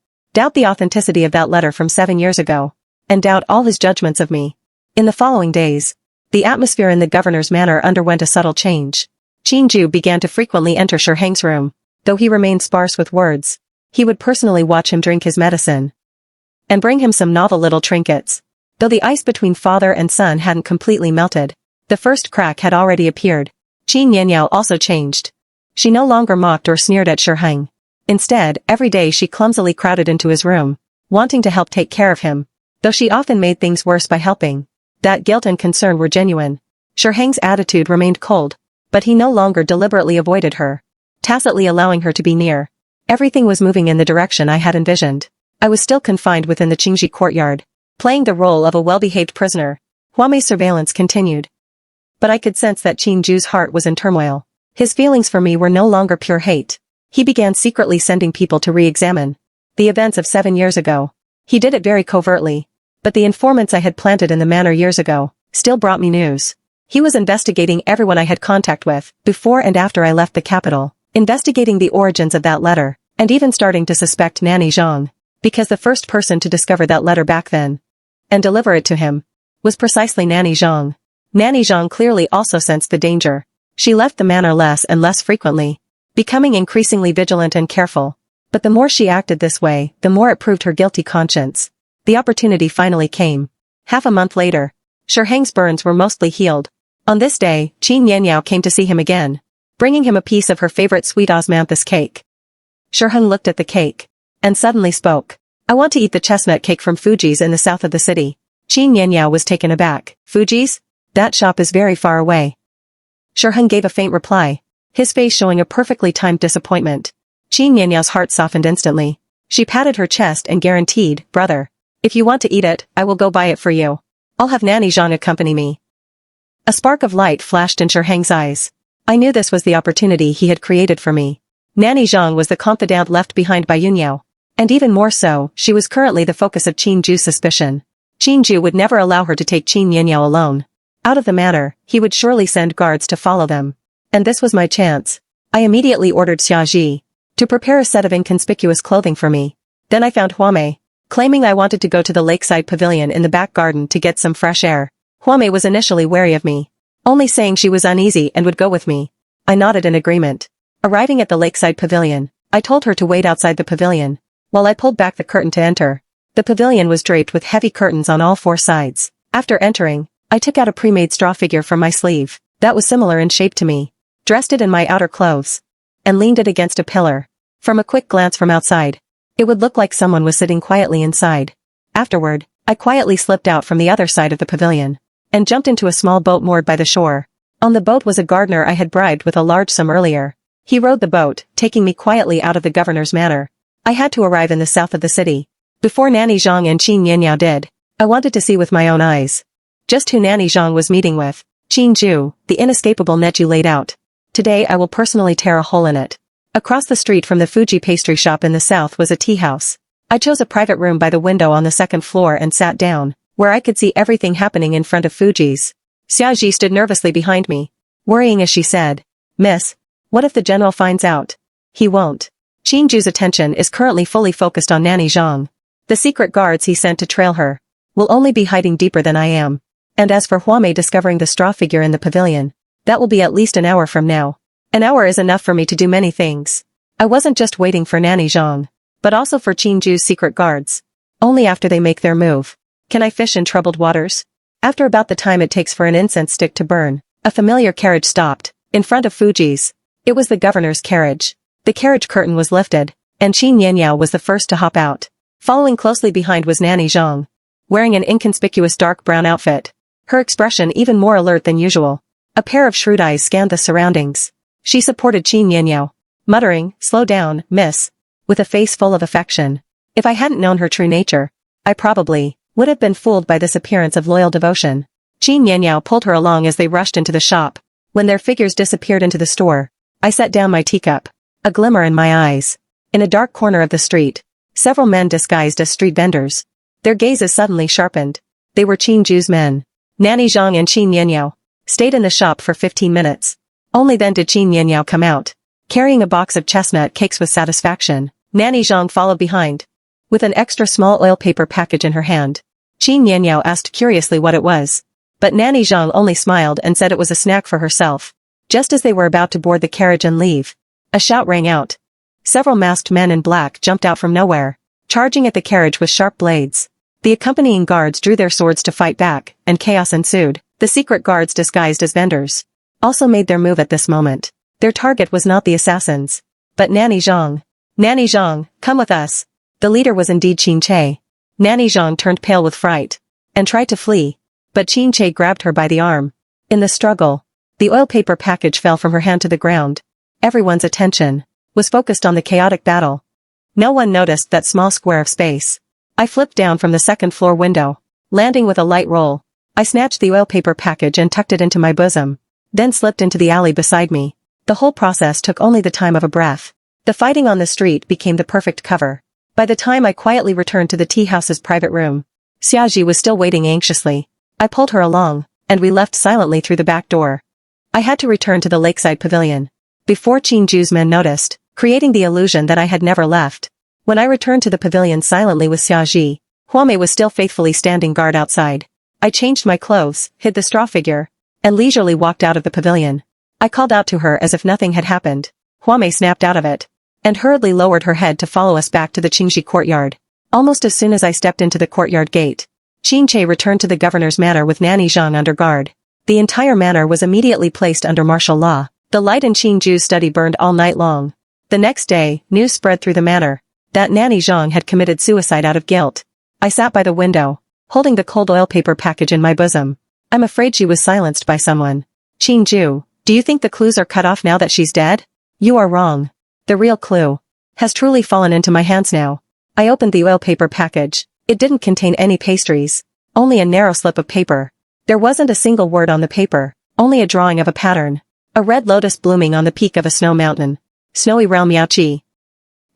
the authenticity of that letter from 7 years ago, and doubt all his judgments of me. In the following days, the atmosphere in the governor's manor underwent a subtle change. Qin Ju began to frequently enter Shiheng's room, though he remained sparse with words. He would personally watch him drink his medicine, and bring him some novel little trinkets. Though the ice between father and son hadn't completely melted, the first crack had already appeared. Qin Nianyao also changed. She no longer mocked or sneered at Shiheng. Instead, every day she clumsily crowded into his room, wanting to help take care of him. though she often made things worse by helping. That guilt and concern were genuine. Shirhang's attitude remained cold, but he no longer deliberately avoided her, tacitly allowing her to be near. Everything was moving in the direction I had envisioned. I was still confined within the Qingji courtyard, playing the role of a well-behaved prisoner. Huame's surveillance continued. But I could sense that Qingju's heart was in turmoil. His feelings for me were no longer pure hate. He began secretly sending people to re-examine the events of 7 years ago. He did it very covertly, but the informants I had planted in the manor years ago still brought me news. He was investigating everyone I had contact with, before and after I left the capital, investigating the origins of that letter, and even starting to suspect Nanny Zhang, because the first person to discover that letter back then, and deliver it to him, was precisely Nanny Zhang. Nanny Zhang clearly also sensed the danger. She left the manor less and less frequently, becoming increasingly vigilant and careful. But the more she acted this way, the more it proved her guilty conscience. The opportunity finally came. Half a month later, Shirhang's burns were mostly healed. On this day, Qin Yanniao came to see him again, bringing him a piece of her favorite sweet osmanthus cake. Shirhang looked at the cake, and suddenly spoke. I want to eat the chestnut cake from Fuji's in the south of the city. Qin Yanniao was taken aback. Fuji's? That shop is very far away. Shirhang gave a faint reply, his face showing a perfectly timed disappointment. Qin Yanniao's heart softened instantly. She patted her chest and guaranteed, brother, if you want to eat it, I will go buy it for you. I'll have Nanny Zhang accompany me. A spark of light flashed in Shirhang's eyes. I knew this was the opportunity he had created for me. Nanny Zhang was the confidante left behind by Yunyao. And even more so, she was currently the focus of Qingju's suspicion. Qingju would never allow her to take Qin Yanniao alone. Out of the manor, he would surely send guards to follow them. And this was my chance. I immediately ordered Xiaoji to prepare a set of inconspicuous clothing for me. Then I found Huame, claiming I wanted to go to the lakeside pavilion in the back garden to get some fresh air. Huame was initially wary of me, only saying she was uneasy and would go with me. I nodded in agreement. Arriving at the lakeside pavilion, I told her to wait outside the pavilion, while I pulled back the curtain to enter. The pavilion was draped with heavy curtains on all 4 sides. After entering, I took out a pre-made straw figure from my sleeve, that was similar in shape to me, dressed it in my outer clothes, and leaned it against a pillar. From a quick glance from outside, it would look like someone was sitting quietly inside. Afterward, I quietly slipped out from the other side of the pavilion, and jumped into a small boat moored by the shore. On the boat was a gardener I had bribed with a large sum earlier. He rowed the boat, taking me quietly out of the governor's manor. I had to arrive in the south of the city. Before Nanny Zhang and Qin Yanniao did, I wanted to see with my own eyes just who Nanny Zhang was meeting with. Qingju, the inescapable net you laid out. Today I will personally tear a hole in it. Across the street from the Fuji pastry shop in the south was a tea house. I chose a private room by the window on the 2nd floor and sat down, where I could see everything happening in front of Fuji's. Xiaoji stood nervously behind me, worrying as she said, Miss, what if the general finds out? He won't. Qingju's attention is currently fully focused on Nanny Zhang. The secret guards he sent to trail her will only be hiding deeper than I am. And as for Huame discovering the straw figure in the pavilion, that will be at least an hour from now. An hour is enough for me to do many things. I wasn't just waiting for Nanny Zhang, but also for Qingju's secret guards. Only after they make their move can I fish in troubled waters. After about the time it takes for an incense stick to burn, a familiar carriage stopped in front of Fuji's. It was the governor's carriage. The carriage curtain was lifted, and Qin Yanniao was the first to hop out. Following closely behind was Nanny Zhang, wearing an inconspicuous dark brown outfit, her expression even more alert than usual. A pair of shrewd eyes scanned the surroundings. She supported Qin Yanniao, muttering, slow down, miss, with a face full of affection. If I hadn't known her true nature, I probably would have been fooled by this appearance of loyal devotion. Qin Yanniao pulled her along as they rushed into the shop. When their figures disappeared into the store, I set down my teacup, a glimmer in my eyes. In a dark corner of the street, several men disguised as street vendors. Their gazes suddenly sharpened. They were Qingju's men. Nanny Zhang and Qin Yanniao stayed in the shop for 15 minutes. Only then did Qin Yanniao come out, carrying a box of chestnut cakes with satisfaction. Nanny Zhang followed behind, with an extra small oil paper package in her hand. Qin Yanniao asked curiously what it was, but Nanny Zhang only smiled and said it was a snack for herself. Just as they were about to board the carriage and leave, a shout rang out. Several masked men in black jumped out from nowhere, charging at the carriage with sharp blades. The accompanying guards drew their swords to fight back, and chaos ensued. The secret guards disguised as vendors also made their move at this moment. Their target was not the assassins, but Nanny Zhang. Nanny Zhang, come with us. The leader was indeed Qin Che. Nanny Zhang turned pale with fright and tried to flee, but Qin Che grabbed her by the arm. In the struggle, the oil paper package fell from her hand to the ground. Everyone's attention was focused on the chaotic battle. No one noticed that small square of space. I flipped down from the second-floor window, landing with a light roll. I snatched the oil paper package and tucked it into my bosom, then slipped into the alley beside me. The whole process took only the time of a breath. The fighting on the street became the perfect cover. By the time I quietly returned to the tea house's private room, Xiaoji was still waiting anxiously. I pulled her along, and we left silently through the back door. I had to return to the lakeside pavilion before Qin Ju's men noticed, creating the illusion that I had never left. When I returned to the pavilion silently with Xiaoji, Huamei was still faithfully standing guard outside. I changed my clothes, hid the straw figure, and leisurely walked out of the pavilion. I called out to her as if nothing had happened. Huamei snapped out of it and hurriedly lowered her head to follow us back to the Qingxi courtyard. Almost as soon as I stepped into the courtyard gate, Qin Che returned to the governor's manor with Nanny Zhang under guard. The entire manor was immediately placed under martial law. The light in Qin Ju's study burned all night long. The next day, news spread through the manor that Nanny Zhang had committed suicide out of guilt. I sat by the window, holding the cold oil paper package in my bosom. I'm afraid she was silenced by someone. Qin Ju, do you think the clues are cut off now that she's dead? You are wrong. The real clue has truly fallen into my hands now. I opened the oil paper package. It didn't contain any pastries, only a narrow slip of paper. There wasn't a single word on the paper, only a drawing of a pattern. A red lotus blooming on the peak of a snow mountain. Snowy Realm Miaoqi.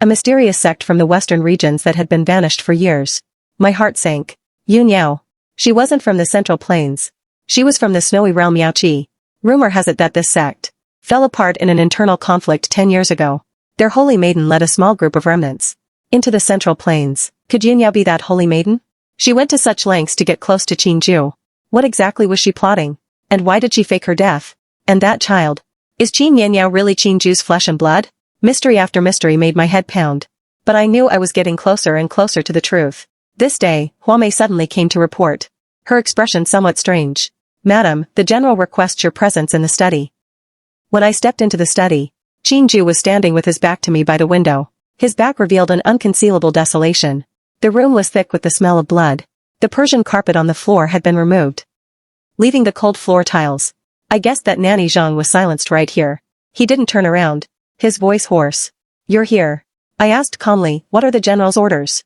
A mysterious sect from the western regions that had been vanished for years. My heart sank. Yun Yao. She wasn't from the Central Plains. She was from the Snowy Realm Miaoqi. Rumor has it that this sect fell apart in an internal conflict 10 years ago. Their holy maiden led a small group of remnants into the Central Plains. Could Yun Yao be that holy maiden? She went to such lengths to get close to Qin Ju. What exactly was she plotting? And why did she fake her death? And that child? Is Qin Yao really Qin Ju's flesh and blood? Mystery after mystery made my head pound. But I knew I was getting closer and closer to the truth. This day, Huamei suddenly came to report. Her expression somewhat strange. Madam, the general requests your presence in the study. When I stepped into the study, Qin Ju was standing with his back to me by the window. His back revealed an unconcealable desolation. The room was thick with the smell of blood. The Persian carpet on the floor had been removed, leaving the cold floor tiles. I guessed that Nanny Zhang was silenced right here. He didn't turn around, his voice hoarse. You're here. I asked calmly, what are the general's orders?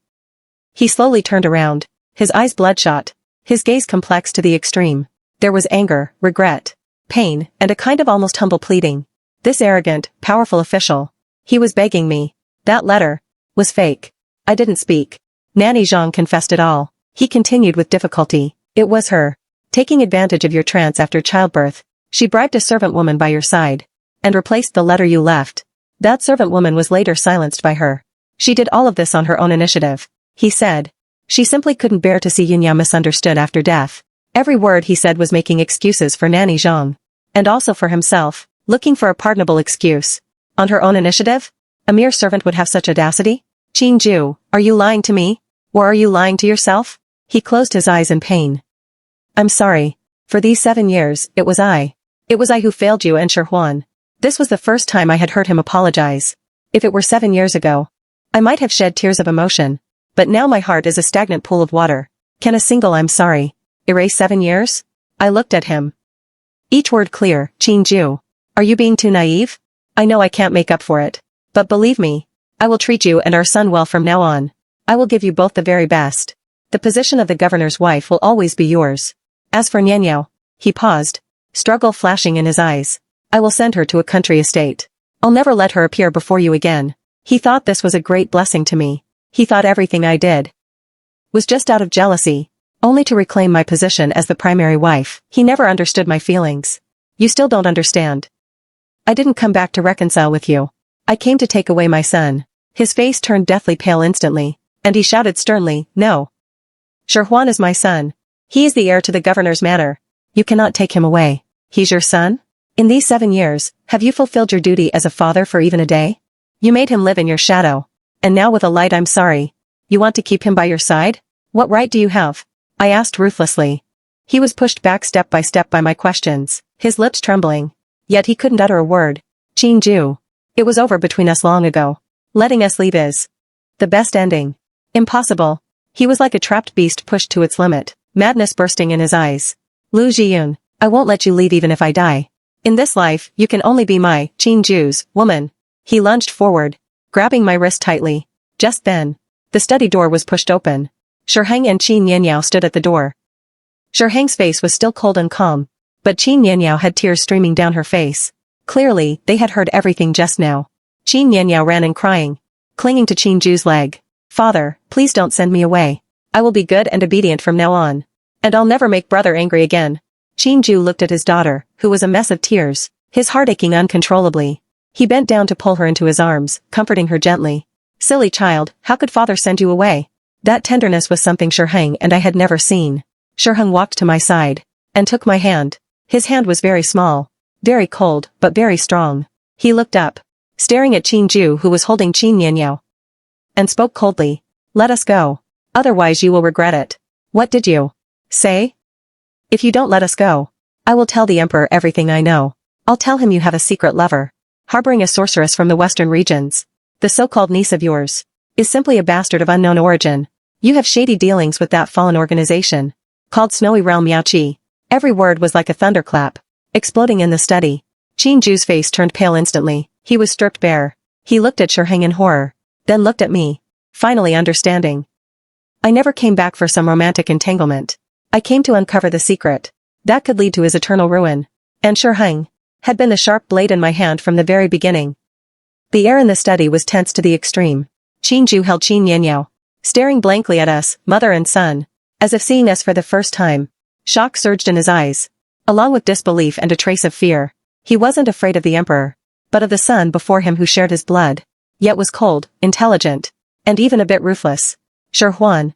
He slowly turned around, his eyes bloodshot, his gaze complex to the extreme. There was anger, regret, pain, and a kind of almost humble pleading. This arrogant, powerful official. He was begging me. That letter was fake. I didn't speak. Nanny Zhang confessed it all. He continued with difficulty. It was her. Taking advantage of your trance after childbirth, she bribed a servant woman by your side and replaced the letter you left. That servant woman was later silenced by her. She did all of this on her own initiative. He said. She simply couldn't bear to see Yun Yao misunderstood after death. Every word he said was making excuses for Nanny Zhang. And also for himself, looking for a pardonable excuse. On her own initiative? A mere servant would have such audacity? Qin Ju, are you lying to me? Or are you lying to yourself? He closed his eyes in pain. I'm sorry. For these 7 years, it was I. It was I who failed you and Shi. This was the first time I had heard him apologize. If it were 7 years ago, I might have shed tears of emotion. But now my heart is a stagnant pool of water. Can a single I'm sorry erase 7 years? I looked at him. Each word clear. Qin Ju. Are you being too naive? I know I can't make up for it. But believe me, I will treat you and our son well from now on. I will give you both the very best. The position of the governor's wife will always be yours. As for Nian Yao, he paused, struggle flashing in his eyes. I will send her to a country estate. I'll never let her appear before you again. He thought this was a great blessing to me. He thought everything I did was just out of jealousy, only to reclaim my position as the primary wife. He never understood my feelings. You still don't understand. I didn't come back to reconcile with you. I came to take away my son. His face turned deathly pale instantly, and he shouted sternly, no. Shi is my son. He is the heir to the governor's manor. You cannot take him away. He's your son? In these 7 years, have you fulfilled your duty as a father for even a day? You made him live in your shadow. And now with a light I'm sorry. You want to keep him by your side? What right do you have? I asked ruthlessly. He was pushed back step by my questions, his lips trembling. Yet he couldn't utter a word. Qin Ju. It was over between us long ago. Letting us leave is the best ending. Impossible. He was like a trapped beast pushed to its limit, madness bursting in his eyes. Lu Jiyun, I won't let you leave even if I die. In this life, you can only be my, Qingju's, woman. He lunged forward, grabbing my wrist tightly. Just then, the study door was pushed open. Shiheng and Qin Yanyao stood at the door. Shiheng's face was still cold and calm, but Qin Yanyao had tears streaming down her face. Clearly, they had heard everything just now. Qin Yanyao ran in crying, clinging to Qingju's leg. Father, please don't send me away. I will be good and obedient from now on. And I'll never make brother angry again. Qingju looked at his daughter, who was a mess of tears, his heart aching uncontrollably. He bent down to pull her into his arms, comforting her gently. Silly child, how could father send you away? That tenderness was something Shiheng and I had never seen. Shiheng walked to my side, and took my hand. His hand was very small, very cold, but very strong. He looked up, staring at Qingju who was holding Qin Yanyao, and spoke coldly. Let us go. Otherwise you will regret it. What did you say? If you don't let us go, I will tell the emperor everything I know. I'll tell him you have a secret lover, harboring a sorceress from the western regions. The so-called niece of yours is simply a bastard of unknown origin. You have shady dealings with that fallen organization, called Snowy Realm Yaoqi. Every word was like a thunderclap, exploding in the study. Qingju's face turned pale instantly. He was stripped bare. He looked at Shiheng in horror, then looked at me, finally understanding. I never came back for some romantic entanglement. I came to uncover the secret that could lead to his eternal ruin. And Shiheng had been the sharp blade in my hand from the very beginning. The air in the study was tense to the extreme. Qingju held Qin Yanyao, staring blankly at us, mother and son, as if seeing us for the first time. Shock surged in his eyes, along with disbelief and a trace of fear. He wasn't afraid of the emperor, but of the son before him who shared his blood, yet was cold, intelligent, and even a bit ruthless. Shih-Huan.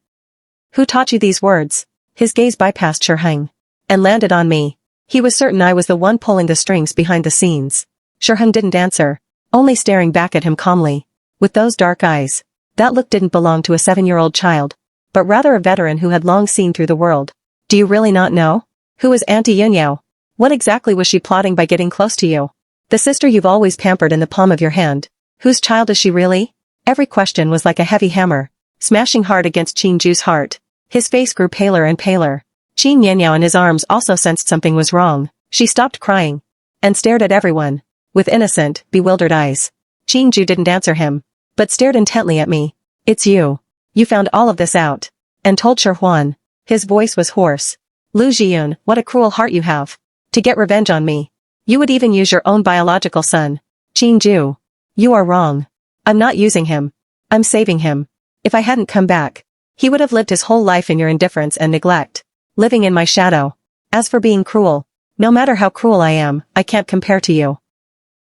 Who taught you these words? His gaze bypassed Shiheng, and landed on me. He was certain I was the one pulling the strings behind the scenes. Shiheng didn't answer, only staring back at him calmly. With those dark eyes, that look didn't belong to a 7-year-old child, but rather a veteran who had long seen through the world. Do you really not know? Who is Auntie Yunyao? What exactly was she plotting by getting close to you? The sister you've always pampered in the palm of your hand. Whose child is she really? Every question was like a heavy hammer, smashing hard against Qingju's heart. His face grew paler and paler. Qin Yanyao in his arms also sensed something was wrong. She stopped crying, and stared at everyone, with innocent, bewildered eyes. Qingju didn't answer him, but stared intently at me. It's you. You found all of this out, and told Shih-Huan. His voice was hoarse. Lu Jiyun, what a cruel heart you have. To get revenge on me. You would even use your own biological son. Qingju. You are wrong. I'm not using him. I'm saving him. If I hadn't come back, he would have lived his whole life in your indifference and neglect, living in my shadow. As for being cruel, no matter how cruel I am, I can't compare to you.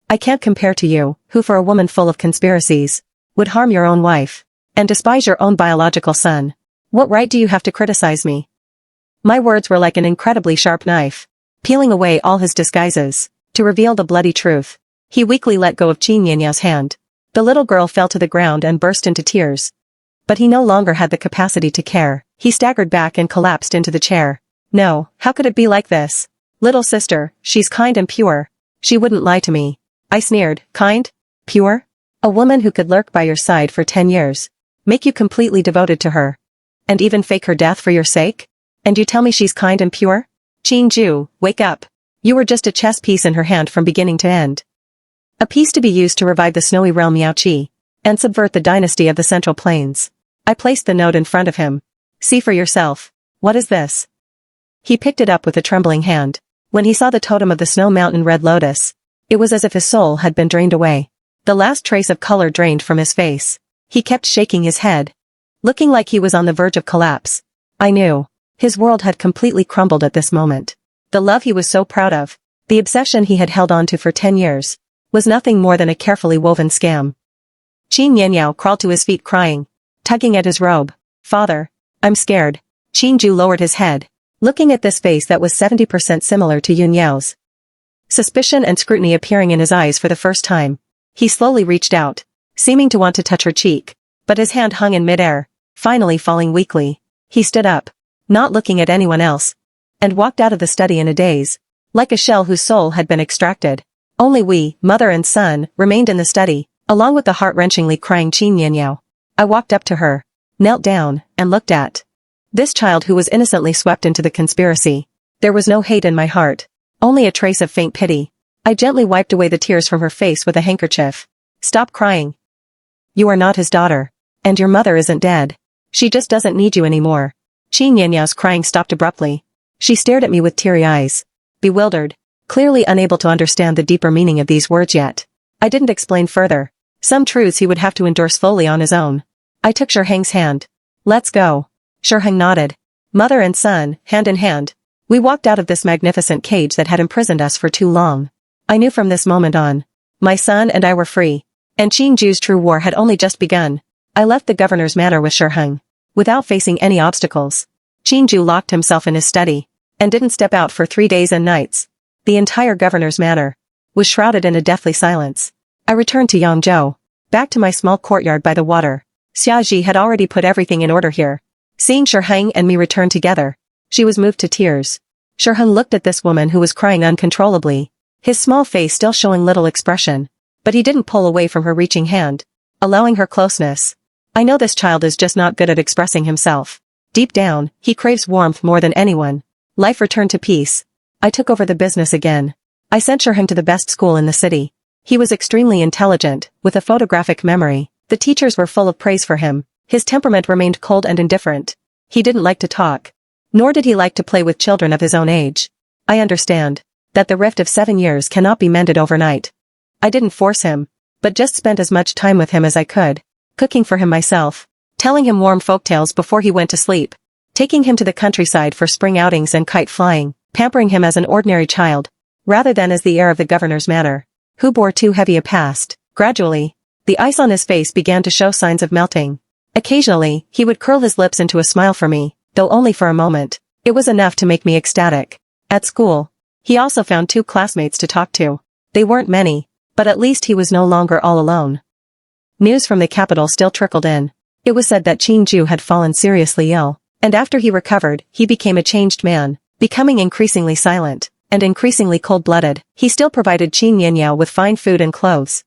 I can't compare to you, who for a woman full of conspiracies, would harm your own wife, and despise your own biological son. What right do you have to criticize me? My words were like an incredibly sharp knife, peeling away all his disguises, to reveal the bloody truth. He weakly let go of Qin Yanyao's hand. The little girl fell to the ground and burst into tears. But he no longer had the capacity to care. He staggered back and collapsed into the chair. No, how could it be like this? Little sister, she's kind and pure. She wouldn't lie to me. I sneered. Kind? Pure? A woman who could lurk by your side for 10 years. Make you completely devoted to her. And even fake her death for your sake? And you tell me she's kind and pure? Qingju, wake up. You were just a chess piece in her hand from beginning to end. A piece to be used to revive the snowy realm Yaoqi, and subvert the dynasty of the Central Plains. I placed the note in front of him. See for yourself. What is this? He picked it up with a trembling hand. When he saw the totem of the Snow Mountain Red Lotus, it was as if his soul had been drained away. The last trace of color drained from his face. He kept shaking his head, looking like he was on the verge of collapse. I knew. His world had completely crumbled at this moment. The love he was so proud of, the obsession he had held on to for 10 years, was nothing more than a carefully woven scam. Qin Yanyao crawled to his feet crying, tugging at his robe. Father, I'm scared. Qingju lowered his head, looking at this face that was 70% similar to Yunyao's. Suspicion and scrutiny appearing in his eyes for the first time. He slowly reached out, seeming to want to touch her cheek, but his hand hung in midair, finally falling weakly. He stood up, not looking at anyone else, and walked out of the study in a daze, like a shell whose soul had been extracted. Only we, mother and son, remained in the study, along with the heart-wrenchingly crying Qin Yanyao. I walked up to her, knelt down, and looked at this child who was innocently swept into the conspiracy. There was no hate in my heart, only a trace of faint pity. I gently wiped away the tears from her face with a handkerchief. Stop crying. You are not his daughter. And your mother isn't dead. She just doesn't need you anymore. Qin Yanyao's crying stopped abruptly. She stared at me with teary eyes, bewildered, clearly unable to understand the deeper meaning of these words yet. I didn't explain further. Some truths he would have to endure slowly on his own. I took Shiheng's hand. Let's go. Shiheng nodded. Mother and son, hand in hand. We walked out of this magnificent cage that had imprisoned us for too long. I knew from this moment on, my son and I were free, and Qingju's true war had only just begun. I left the governor's manor with Shiheng, without facing any obstacles. Qingju locked himself in his study, and didn't step out for 3 days and nights. The entire governor's manor was shrouded in a deathly silence. I returned to Yangzhou, back to my small courtyard by the water. Xiaji had already put everything in order here. Seeing Shiheng and me return together, she was moved to tears. Shiheng looked at this woman who was crying uncontrollably, his small face still showing little expression, but he didn't pull away from her reaching hand, allowing her closeness. I know this child is just not good at expressing himself. Deep down, he craves warmth more than anyone. Life returned to peace. I took over the business again. I sent Shiheng to the best school in the city. He was extremely intelligent, with a photographic memory. The teachers were full of praise for him. His temperament remained cold and indifferent. He didn't like to talk, nor did he like to play with children of his own age. I understand that the rift of 7 years cannot be mended overnight. I didn't force him, but just spent as much time with him as I could, cooking for him myself, telling him warm folktales before he went to sleep, taking him to the countryside for spring outings and kite flying, pampering him as an ordinary child, rather than as the heir of the governor's manor, who bore too heavy a past. Gradually, the ice on his face began to show signs of melting. Occasionally, he would curl his lips into a smile for me, though only for a moment. It was enough to make me ecstatic. At school, he also found 2 classmates to talk to. They weren't many, but at least he was no longer all alone. News from the capital still trickled in. It was said that Qingju had fallen seriously ill, and after he recovered, he became a changed man, becoming increasingly silent, and increasingly cold-blooded. He still provided Qin Yanyao with fine food and clothes,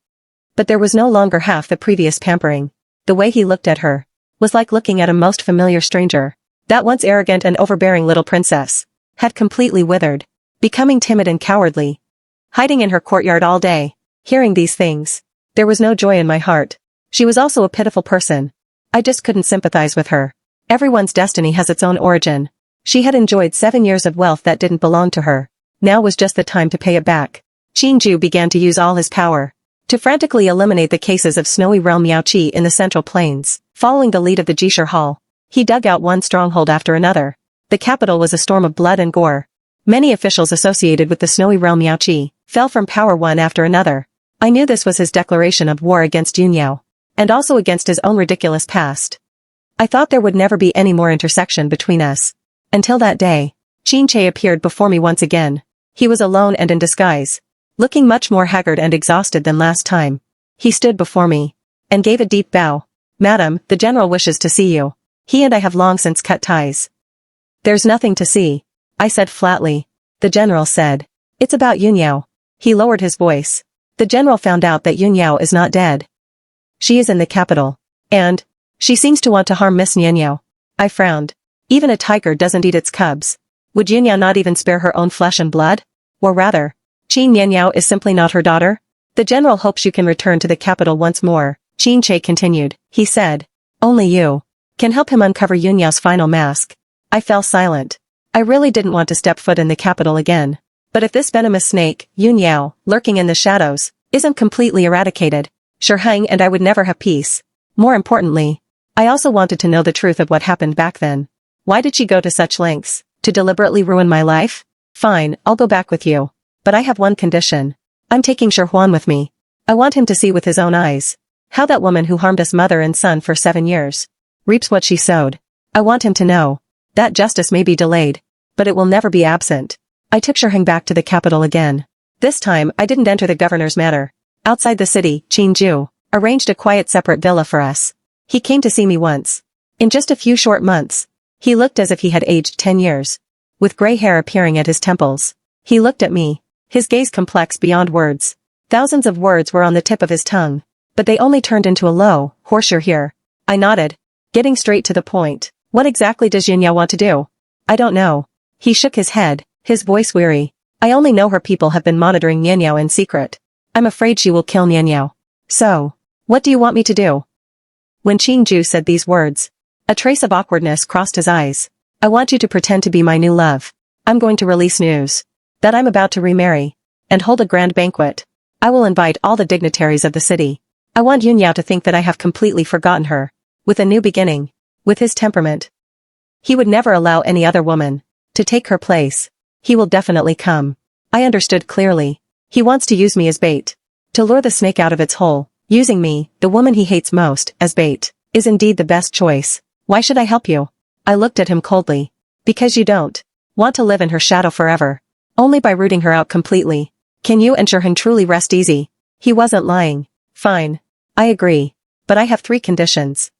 but there was no longer half the previous pampering. The way he looked at her was like looking at a most familiar stranger. That once arrogant and overbearing little princess had completely withered, becoming timid and cowardly, hiding in her courtyard all day. Hearing these things, there was no joy in my heart. She was also a pitiful person. I just couldn't sympathize with her. Everyone's destiny has its own origin. She had enjoyed 7 years of wealth that didn't belong to her. Now was just the time to pay it back. Qingju began to use all his power to frantically eliminate the cases of snowy realm Miaoqi in the Central Plains. Following the lead of the Jishir Hall, he dug out one stronghold after another. The capital was a storm of blood and gore. Many officials associated with the snowy realm Miaoqi fell from power one after another. I knew this was his declaration of war against Yunyao, and also against his own ridiculous past. I thought there would never be any more intersection between us. Until that day, Qin Che appeared before me once again. He was alone and in disguise, looking much more haggard and exhausted than last time. He stood before me, and gave a deep bow. Madam, the general wishes to see you. He and I have long since cut ties. There's nothing to see, I said flatly. The general said, it's about Yunyao. He lowered his voice. The general found out that Yunyao is not dead. She is in the capital, and she seems to want to harm Miss Yunyao. I frowned. Even a tiger doesn't eat its cubs. Would Yunyao not even spare her own flesh and blood? Or rather, Qin Yunyao is simply not her daughter? The general hopes you can return to the capital once more, Qin Che continued. He said, only you can help him uncover Yunyao's final mask. I fell silent. I really didn't want to step foot in the capital again. But if this venomous snake, Yunyao, lurking in the shadows, isn't completely eradicated, Shiheng and I would never have peace. More importantly, I also wanted to know the truth of what happened back then. Why did she go to such lengths? To deliberately ruin my life? Fine, I'll go back with you. But I have one condition. I'm taking Shi Huan with me. I want him to see with his own eyes how that woman who harmed us mother and son for 7 years reaps what she sowed. I want him to know that justice may be delayed, but it will never be absent. I took Shiheng back to the capital again. This time, I didn't enter the governor's manor. Outside the city, Qingju arranged a quiet separate villa for us. He came to see me once. In just a few short months, he looked as if he had aged 10 years, with gray hair appearing at his temples. He looked at me, his gaze complex beyond words. Thousands of words were on the tip of his tongue, but they only turned into a low, "Horse, you're here." I nodded. Getting straight to the point, what exactly does Yunyao want to do? I don't know. He shook his head, his voice weary. I only know her people have been monitoring Yunyao in secret. I'm afraid she will kill Yunyao. So, what do you want me to do? When Qingju said these words, a trace of awkwardness crossed his eyes. I want you to pretend to be my new love. I'm going to release news that I'm about to remarry and hold a grand banquet. I will invite all the dignitaries of the city. I want Yunyao to think that I have completely forgotten her. With a new beginning. With his temperament. He would never allow any other woman to take her place. He will definitely come. I understood clearly. He wants to use me as bait. To lure the snake out of its hole. Using me, the woman he hates most, as bait, is indeed the best choice. Why should I help you? I looked at him coldly. Because you don't want to live in her shadow forever. Only by rooting her out completely. Can you and Shiheng truly rest easy? He wasn't lying. Fine. I agree. But I have 3 conditions.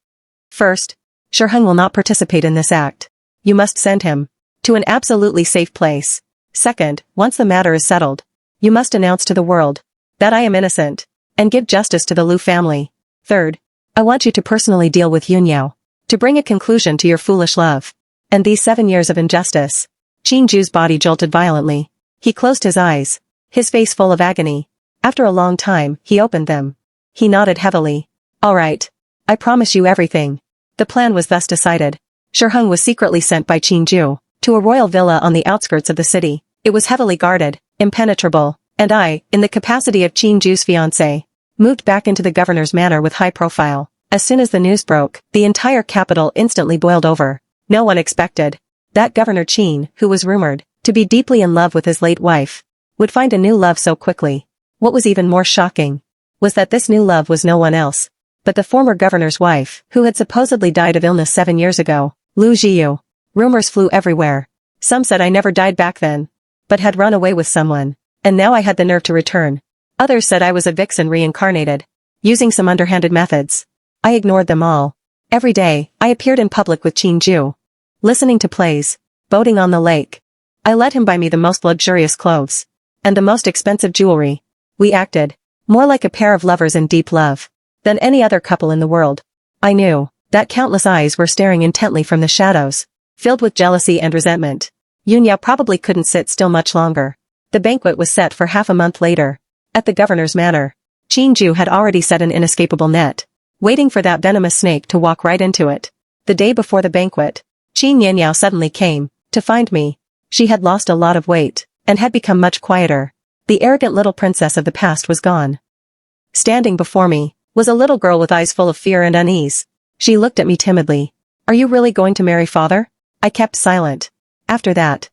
First, Shiheng will not participate in this act. You must send him to an absolutely safe place. Second, once the matter is settled, you must announce to the world that I am innocent and give justice to the Lu family. Third, I want you to personally deal with Yunyao to bring a conclusion to your foolish love and these 7 years of injustice. Qingju's body jolted violently. He closed his eyes, his face full of agony. After a long time, he opened them. He nodded heavily. All right. I promise you everything. The plan was thus decided. Shiheng was secretly sent by Qingju to a royal villa on the outskirts of the city. It was heavily guarded, impenetrable, and I, in the capacity of Qingju's fiancé, moved back into the governor's manor with high profile. As soon as the news broke, the entire capital instantly boiled over. No one expected that Governor Qin, who was rumored to be deeply in love with his late wife, would find a new love so quickly. What was even more shocking was that this new love was no one else but the former governor's wife, who had supposedly died of illness 7 years ago, Lu Jiyu. Rumors flew everywhere. Some said I never died back then, but had run away with someone, and now I had the nerve to return. Others said I was a vixen reincarnated, using some underhanded methods. I ignored them all. Every day, I appeared in public with Qingju, listening to plays, boating on the lake. I let him buy me the most luxurious clothes and the most expensive jewelry. We acted more like a pair of lovers in deep love than any other couple in the world. I knew that countless eyes were staring intently from the shadows, filled with jealousy and resentment. Yunyao probably couldn't sit still much longer. The banquet was set for half a month later. At the governor's manor, Qingju had already set an inescapable net, waiting for that venomous snake to walk right into it. The day before the banquet, Qin Yunyao suddenly came to find me. She had lost a lot of weight and had become much quieter. The arrogant little princess of the past was gone. Standing before me was a little girl with eyes full of fear and unease. She looked at me timidly. Are you really going to marry father? I kept silent. After that,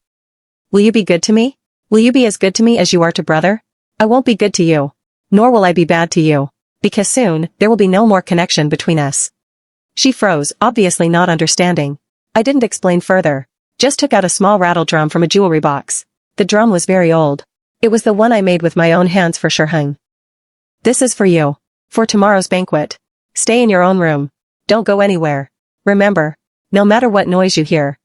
will you be good to me? Will you be as good to me as you are to brother? I won't be good to you. Nor will I be bad to you. Because soon, there will be no more connection between us. She froze, obviously not understanding. I didn't explain further. Just took out a small rattle drum from a jewelry box. The drum was very old. It was the one I made with my own hands for Shiheng. This is for you. For tomorrow's banquet. Stay in your own room. Don't go anywhere. Remember, no matter what noise you hear,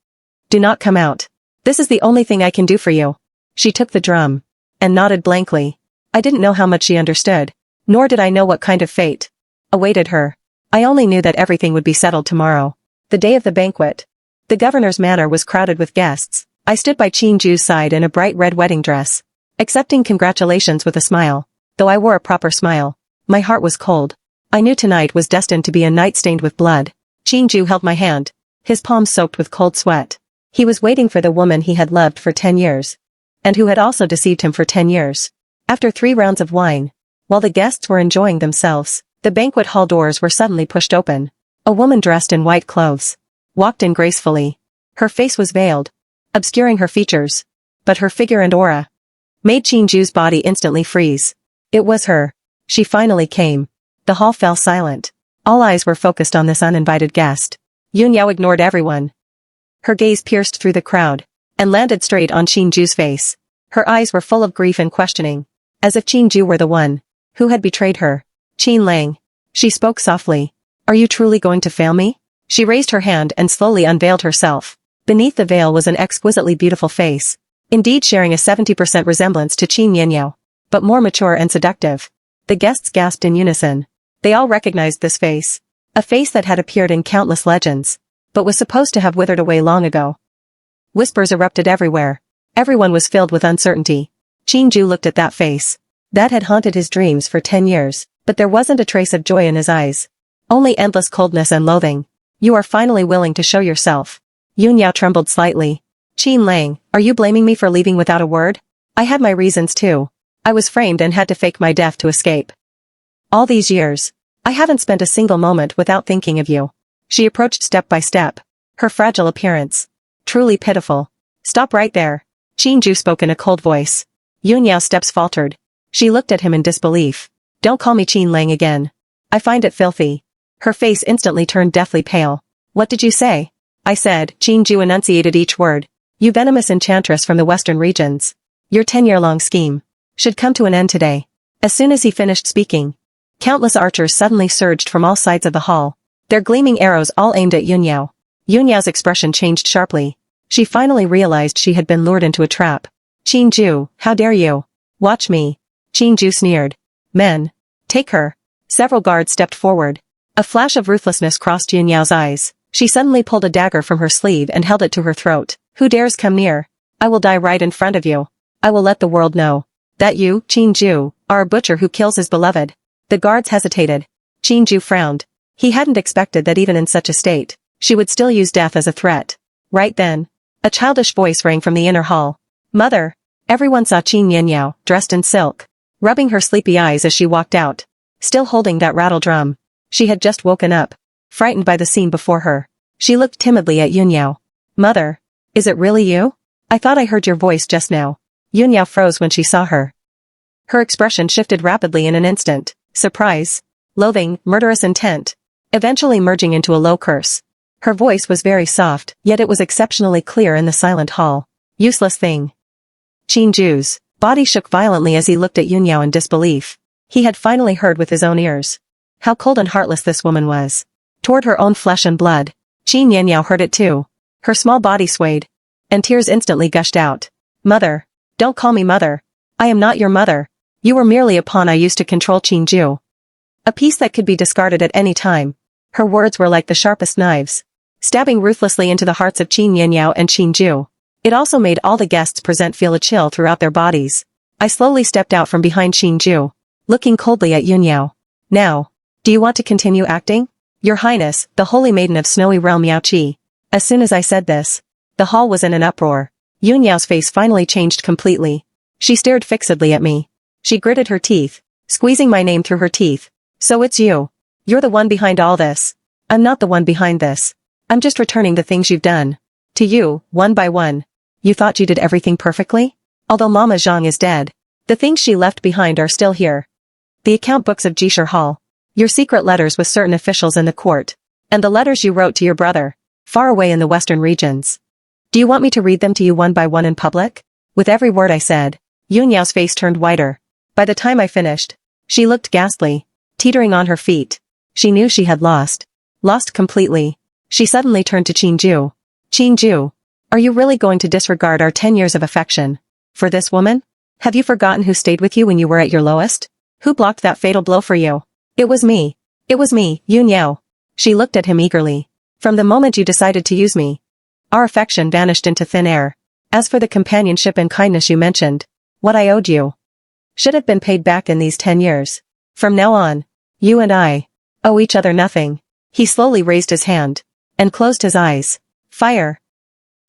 do not come out. This is the only thing I can do for you. She took the drum and nodded blankly. I didn't know how much she understood, nor did I know what kind of fate awaited her. I only knew that everything would be settled tomorrow. The day of the banquet. The governor's manor was crowded with guests. I stood by Qingju's side in a bright red wedding dress, accepting congratulations with a smile. Though I wore a proper smile, my heart was cold. I knew tonight was destined to be a night stained with blood. Qingju held my hand, his palms soaked with cold sweat. He was waiting for the woman he had loved for 10 years, and who had also deceived him for 10 years. After 3 rounds of wine, while the guests were enjoying themselves, the banquet hall doors were suddenly pushed open. A woman dressed in white clothes walked in gracefully. Her face was veiled, obscuring her features, but her figure and aura made Qingju's body instantly freeze. It was her. She finally came. The hall fell silent. All eyes were focused on this uninvited guest. Yunyao ignored everyone. Her gaze pierced through the crowd and landed straight on Qingju's face. Her eyes were full of grief and questioning, as if Qingju were the one who had betrayed her. Qin Lang. She spoke softly. Are you truly going to fail me? She raised her hand and slowly unveiled herself. Beneath the veil was an exquisitely beautiful face, indeed sharing a 70% resemblance to Qin Yunyao, but more mature and seductive. The guests gasped in unison. They all recognized this face. A face that had appeared in countless legends, but was supposed to have withered away long ago. Whispers erupted everywhere. Everyone was filled with uncertainty. Chinju looked at that face. That had haunted his dreams for 10 years, but there wasn't a trace of joy in his eyes. Only endless coldness and loathing. You are finally willing to show yourself. Yun Yao trembled slightly. Qin Lang, are you blaming me for leaving without a word? I had my reasons too. I was framed and had to fake my death to escape. All these years, I haven't spent a single moment without thinking of you. She approached step by step. Her fragile appearance. Truly pitiful. Stop right there. Chinju spoke in a cold voice. Yun Yao's steps faltered. She looked at him in disbelief. Don't call me Qin Lang again. I find it filthy. Her face instantly turned deathly pale. What did you say? I said, Chinju enunciated each word. You venomous enchantress from the western regions. Your 10-year-long scheme should come to an end today. As soon as he finished speaking, countless archers suddenly surged from all sides of the hall, their gleaming arrows all aimed at Yun Yao. Yun Yao's expression changed sharply. She finally realized she had been lured into a trap. Chinju, how dare you? Watch me. Chinju sneered. Men, take her. Several guards stepped forward. A flash of ruthlessness crossed Yun Yao's eyes. She suddenly pulled a dagger from her sleeve and held it to her throat. Who dares come near? I will die right in front of you. I will let the world know that you, Chinju, are a butcher who kills his beloved. The guards hesitated. Chinju frowned. He hadn't expected that even in such a state, she would still use death as a threat. Right then, a childish voice rang from the inner hall. Mother! Everyone saw Qin Yun Yao, dressed in silk, rubbing her sleepy eyes as she walked out, still holding that rattle drum. She had just woken up, frightened by the scene before her. She looked timidly at Yun Yao. Mother, is it really you? I thought I heard your voice just now. Yun Yao froze when she saw her. Her expression shifted rapidly in an instant. Surprise, loathing, murderous intent, eventually merging into a low curse. Her voice was very soft, yet it was exceptionally clear in the silent hall. Useless thing. Chinju's body shook violently as he looked at Yun Yao in disbelief. He had finally heard with his own ears how cold and heartless this woman was. Toward her own flesh and blood. Qin Yun Yao heard it too. Her small body swayed, and tears instantly gushed out. Mother, don't call me mother. I am not your mother. You were merely a pawn I used to control Chinju. A piece that could be discarded at any time. Her words were like the sharpest knives, stabbing ruthlessly into the hearts of Qin Yun Yao and Chinju. It also made all the guests present feel a chill throughout their bodies. I slowly stepped out from behind Chinju, looking coldly at Yun Yao. Now, do you want to continue acting? Your Highness, the Holy Maiden of Snowy Realm Yao Qi. As soon as I said this, the hall was in an uproar. Yun Yao's face finally changed completely. She stared fixedly at me. She gritted her teeth, squeezing my name through her teeth. So it's you. You're the one behind all this. I'm not the one behind this. I'm just returning the things you've done. To you, one by one. You thought you did everything perfectly? Although Mama Zhang is dead, the things she left behind are still here. The account books of Jishir Hall. Your secret letters with certain officials in the court. And the letters you wrote to your brother, far away in the western regions. Do you want me to read them to you one by one in public? With every word I said, Yun Yao's face turned whiter. By the time I finished, she looked ghastly, teetering on her feet. She knew she had lost. Lost completely. She suddenly turned to Chinju. Chinju, are you really going to disregard our 10 years of affection? For this woman? Have you forgotten who stayed with you when you were at your lowest? Who blocked that fatal blow for you? It was me. It was me, Yun Yao. She looked at him eagerly. From the moment you decided to use me, our affection vanished into thin air. As for the companionship and kindness you mentioned, what I owed you should have been paid back in these 10 years. From now on, you and I owe each other nothing. He slowly raised his hand and closed his eyes. Fire.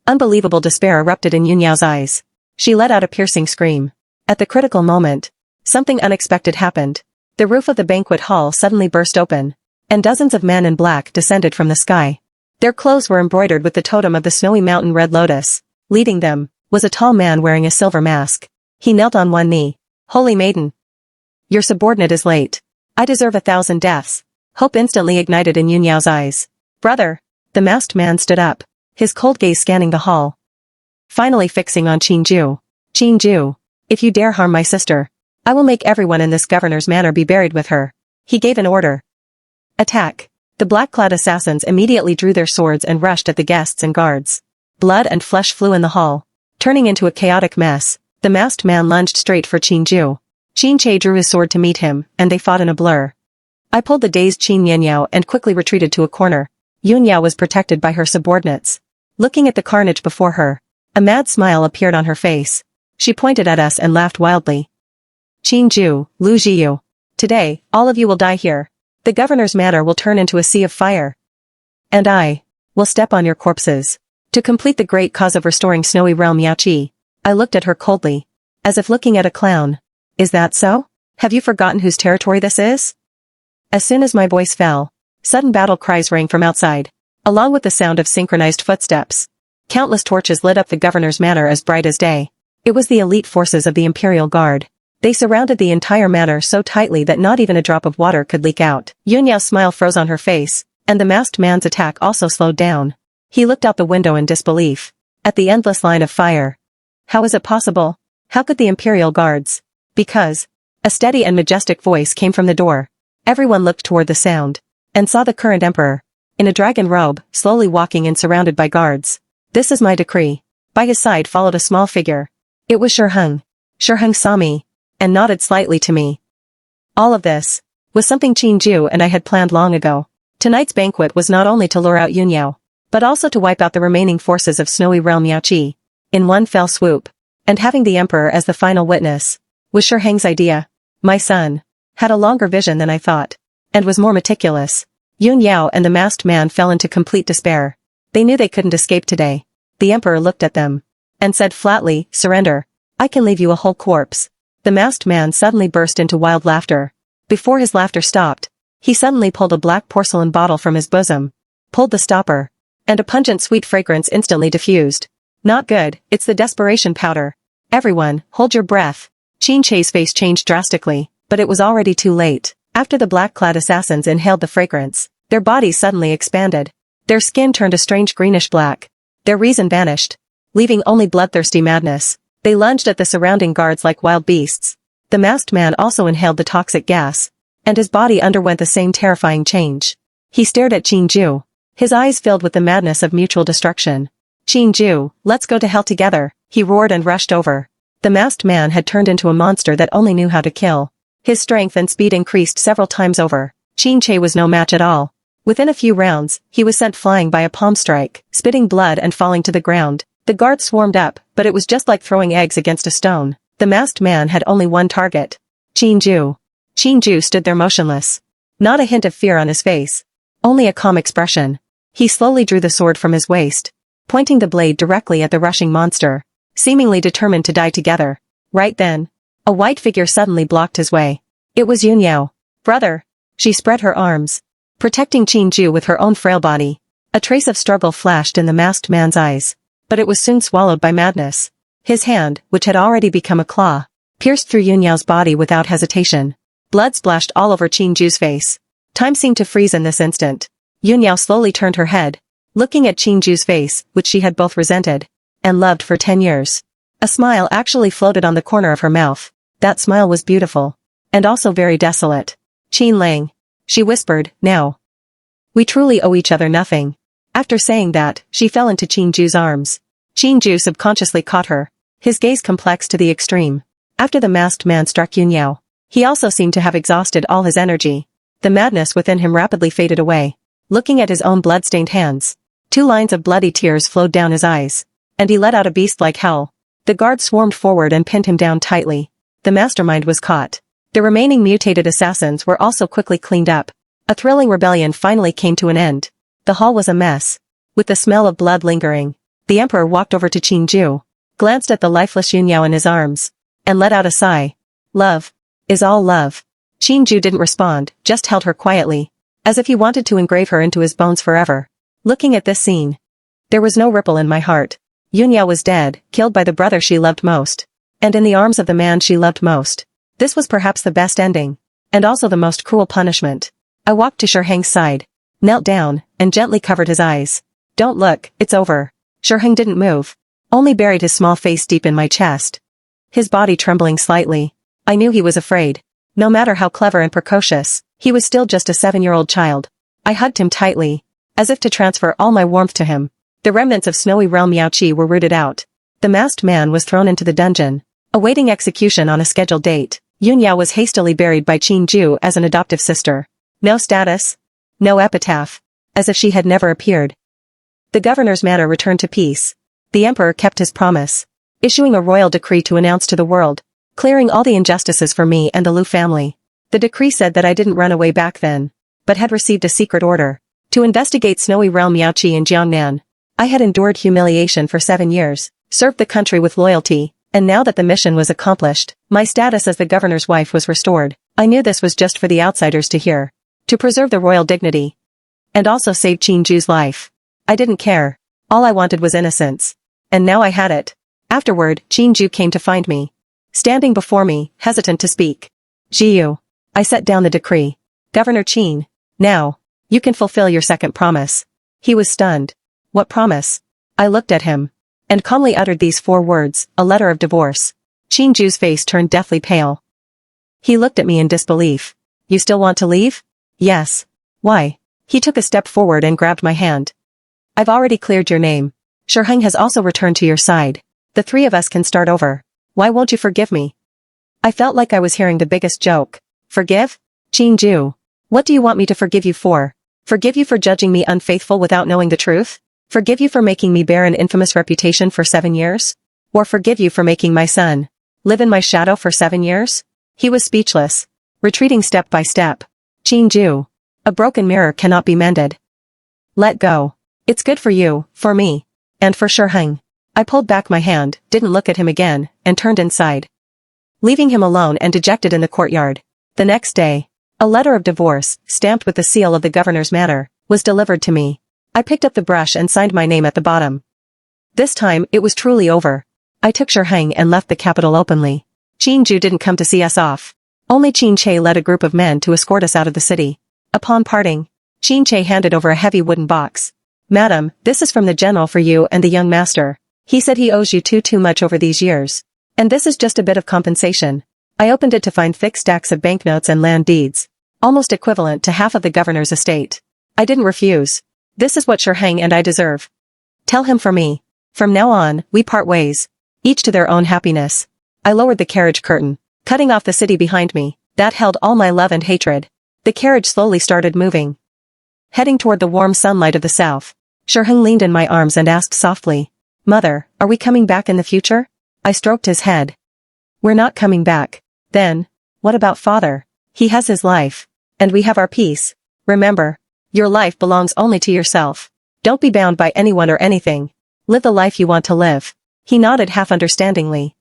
Unbelievable despair erupted in Yun Yao's eyes. She let out a piercing scream. At the critical moment, something unexpected happened. The roof of the banquet hall suddenly burst open, and dozens of men in black descended from the sky. Their clothes were embroidered with the totem of the snowy mountain red lotus. Leading them was a tall man wearing a silver mask. He knelt on one knee. Holy Maiden, your subordinate is late. I deserve 1,000 deaths. Hope instantly ignited in Yun Yao's eyes. Brother. The masked man stood up, his cold gaze scanning the hall. Finally fixing on Chinju. Chinju, if you dare harm my sister, I will make everyone in this governor's manor be buried with her. He gave an order. Attack. The black-clad assassins immediately drew their swords and rushed at the guests and guards. Blood and flesh flew in the hall, turning into a chaotic mess. The masked man lunged straight for Chinju. Qin Che drew his sword to meet him, and they fought in a blur. I pulled the dazed Qin Yanyao and quickly retreated to a corner. Yunyao was protected by her subordinates. Looking at the carnage before her, a mad smile appeared on her face. She pointed at us and laughed wildly. Qinju, Lu Jiyu. Today, all of you will die here. The governor's manor will turn into a sea of fire. And I will step on your corpses. To complete the great cause of restoring Snowy Realm Yaoqi. I looked at her coldly, as if looking at a clown. Is that so? Have you forgotten whose territory this is? As soon as my voice fell, sudden battle cries rang from outside, along with the sound of synchronized footsteps. Countless torches lit up the governor's manor as bright as day. It was the elite forces of the Imperial Guard. They surrounded the entire manor so tightly that not even a drop of water could leak out. Yunyao's smile froze on her face, and the masked man's attack also slowed down. He looked out the window in disbelief. At the endless line of fire. How is it possible? How could the Imperial Guards? Because a steady and majestic voice came from the door. Everyone looked toward the sound, and saw the current emperor, in a dragon robe, slowly walking in surrounded by guards. This is my decree. By his side followed a small figure. It was Shiheng. Shiheng saw me, and nodded slightly to me. All of this was something Qinju and I had planned long ago. Tonight's banquet was not only to lure out Yunyao, but also to wipe out the remaining forces of Snowy Realm Yaoqi, in one fell swoop. And having the emperor as the final witness, was Shiheng's idea. My son had a longer vision than I thought, and was more meticulous. Yunyao and the masked man fell into complete despair. They knew they couldn't escape today. The emperor looked at them, and said flatly, surrender. I can leave you a whole corpse. The masked man suddenly burst into wild laughter. Before his laughter stopped, he suddenly pulled a black porcelain bottle from his bosom, pulled the stopper, and a pungent sweet fragrance instantly diffused. Not good, it's the desperation powder. Everyone, hold your breath. Qin Chei's face changed drastically, but it was already too late. After the black-clad assassins inhaled the fragrance, their bodies suddenly expanded. Their skin turned a strange greenish black. Their reason vanished, leaving only bloodthirsty madness. They lunged at the surrounding guards like wild beasts. The masked man also inhaled the toxic gas, and his body underwent the same terrifying change. He stared at Qinju, his eyes filled with the madness of mutual destruction. Qinju, let's go to hell together, he roared and rushed over. The masked man had turned into a monster that only knew how to kill. His strength and speed increased several times over. Qin Chei was no match at all. Within a few rounds, he was sent flying by a palm strike, spitting blood and falling to the ground. The guards swarmed up, but it was just like throwing eggs against a stone. The masked man had only one target. Qinju. Qinju stood there motionless. Not a hint of fear on his face. Only a calm expression. He slowly drew the sword from his waist, pointing the blade directly at the rushing monster, seemingly determined to die together. Right then, a white figure suddenly blocked his way. It was Yunyao. Brother. She spread her arms, protecting Qinju with her own frail body. A trace of struggle flashed in the masked man's eyes, but it was soon swallowed by madness. His hand, which had already become a claw, pierced through Yunyao's body without hesitation. Blood splashed all over Qinju's face. Time seemed to freeze in this instant. Yunyao slowly turned her head, looking at Qinju's face, which she had both resented and loved for 10 years. A smile actually floated on the corner of her mouth. That smile was beautiful, and also very desolate. Qin Lang. She whispered, now. We truly owe each other nothing. After saying that, she fell into Qinju's arms. Qinju subconsciously caught her, his gaze complex to the extreme. After the masked man struck Yunyao, he also seemed to have exhausted all his energy. The madness within him rapidly faded away. Looking at his own blood-stained hands, 2 lines of bloody tears flowed down his eyes, and he let out a beast-like howl. The guards swarmed forward and pinned him down tightly. The mastermind was caught. The remaining mutated assassins were also quickly cleaned up. A thrilling rebellion finally came to an end. The hall was a mess, with the smell of blood lingering. The emperor walked over to Qinju, glanced at the lifeless Yunyao in his arms, and let out a sigh. Love is all love. Qinju didn't respond, just held her quietly, as if he wanted to engrave her into his bones forever. Looking at this scene, there was no ripple in my heart. Yunyao was dead, killed by the brother she loved most, and in the arms of the man she loved most. This was perhaps the best ending, and also the most cruel punishment. I walked to Shiheng's side, knelt down, and gently covered his eyes. Don't look, it's over. Shiheng didn't move, only buried his small face deep in my chest, his body trembling slightly. I knew he was afraid. No matter how clever and precocious, he was still just a 7-year-old child. I hugged him tightly, as if to transfer all my warmth to him. The remnants of Snowy Realm Yaoqi were rooted out. The masked man was thrown into the dungeon, awaiting execution on a scheduled date. Yunyao was hastily buried by Qinju as an adoptive sister. No status. No epitaph. As if she had never appeared. The governor's manor returned to peace. The emperor kept his promise, issuing a royal decree to announce to the world, clearing all the injustices for me and the Lu family. The decree said that I didn't run away back then, but had received a secret order to investigate Snowy Realm Yaoqi in Jiangnan. I had endured humiliation for 7 years, served the country with loyalty, and now that the mission was accomplished, my status as the governor's wife was restored. I knew this was just for the outsiders to hear, to preserve the royal dignity, and also save Qin Ju's life. I didn't care. All I wanted was innocence. And now I had it. Afterward, Qin Ju came to find me, standing before me, hesitant to speak. Jiu. I set down the decree. Governor Qin, now, you can fulfill your second promise. He was stunned. What promise? I looked at him, and calmly uttered these 4 words, a letter of divorce. Qin Ju's face turned deathly pale. He looked at me in disbelief. You still want to leave? Yes. Why? He took a step forward and grabbed my hand. I've already cleared your name. Shiheng has also returned to your side. The 3 of us can start over. Why won't you forgive me? I felt like I was hearing the biggest joke. Forgive? Qin Ju. What do you want me to forgive you for? Forgive you for judging me unfaithful without knowing the truth? Forgive you for making me bear an infamous reputation for 7 years? Or forgive you for making my son live in my shadow for 7 years? He was speechless, retreating step by step. Qin Ju. A broken mirror cannot be mended. Let go. It's good for you, for me, and for Shiheng. I pulled back my hand, didn't look at him again, and turned inside, leaving him alone and dejected in the courtyard. The next day, a letter of divorce, stamped with the seal of the governor's manor, was delivered to me. I picked up the brush and signed my name at the bottom. This time, it was truly over. I took Shiheng and left the capital openly. Qin Ju didn't come to see us off. Only Qin Che led a group of men to escort us out of the city. Upon parting, Qin Che handed over a heavy wooden box. Madam, this is from the general for you and the young master. He said he owes you too much over these years. And this is just a bit of compensation. I opened it to find thick stacks of banknotes and land deeds, almost equivalent to half of the governor's estate. I didn't refuse. This is what Shiheng and I deserve. Tell him for me. From now on, we part ways, each to their own happiness. I lowered the carriage curtain, cutting off the city behind me, that held all my love and hatred. The carriage slowly started moving, heading toward the warm sunlight of the south. Shiheng leaned in my arms and asked softly, Mother, are we coming back in the future? I stroked his head. We're not coming back. Then, what about Father? He has his life, and we have our peace. Remember, your life belongs only to yourself. Don't be bound by anyone or anything. Live the life you want to live. He nodded half understandingly,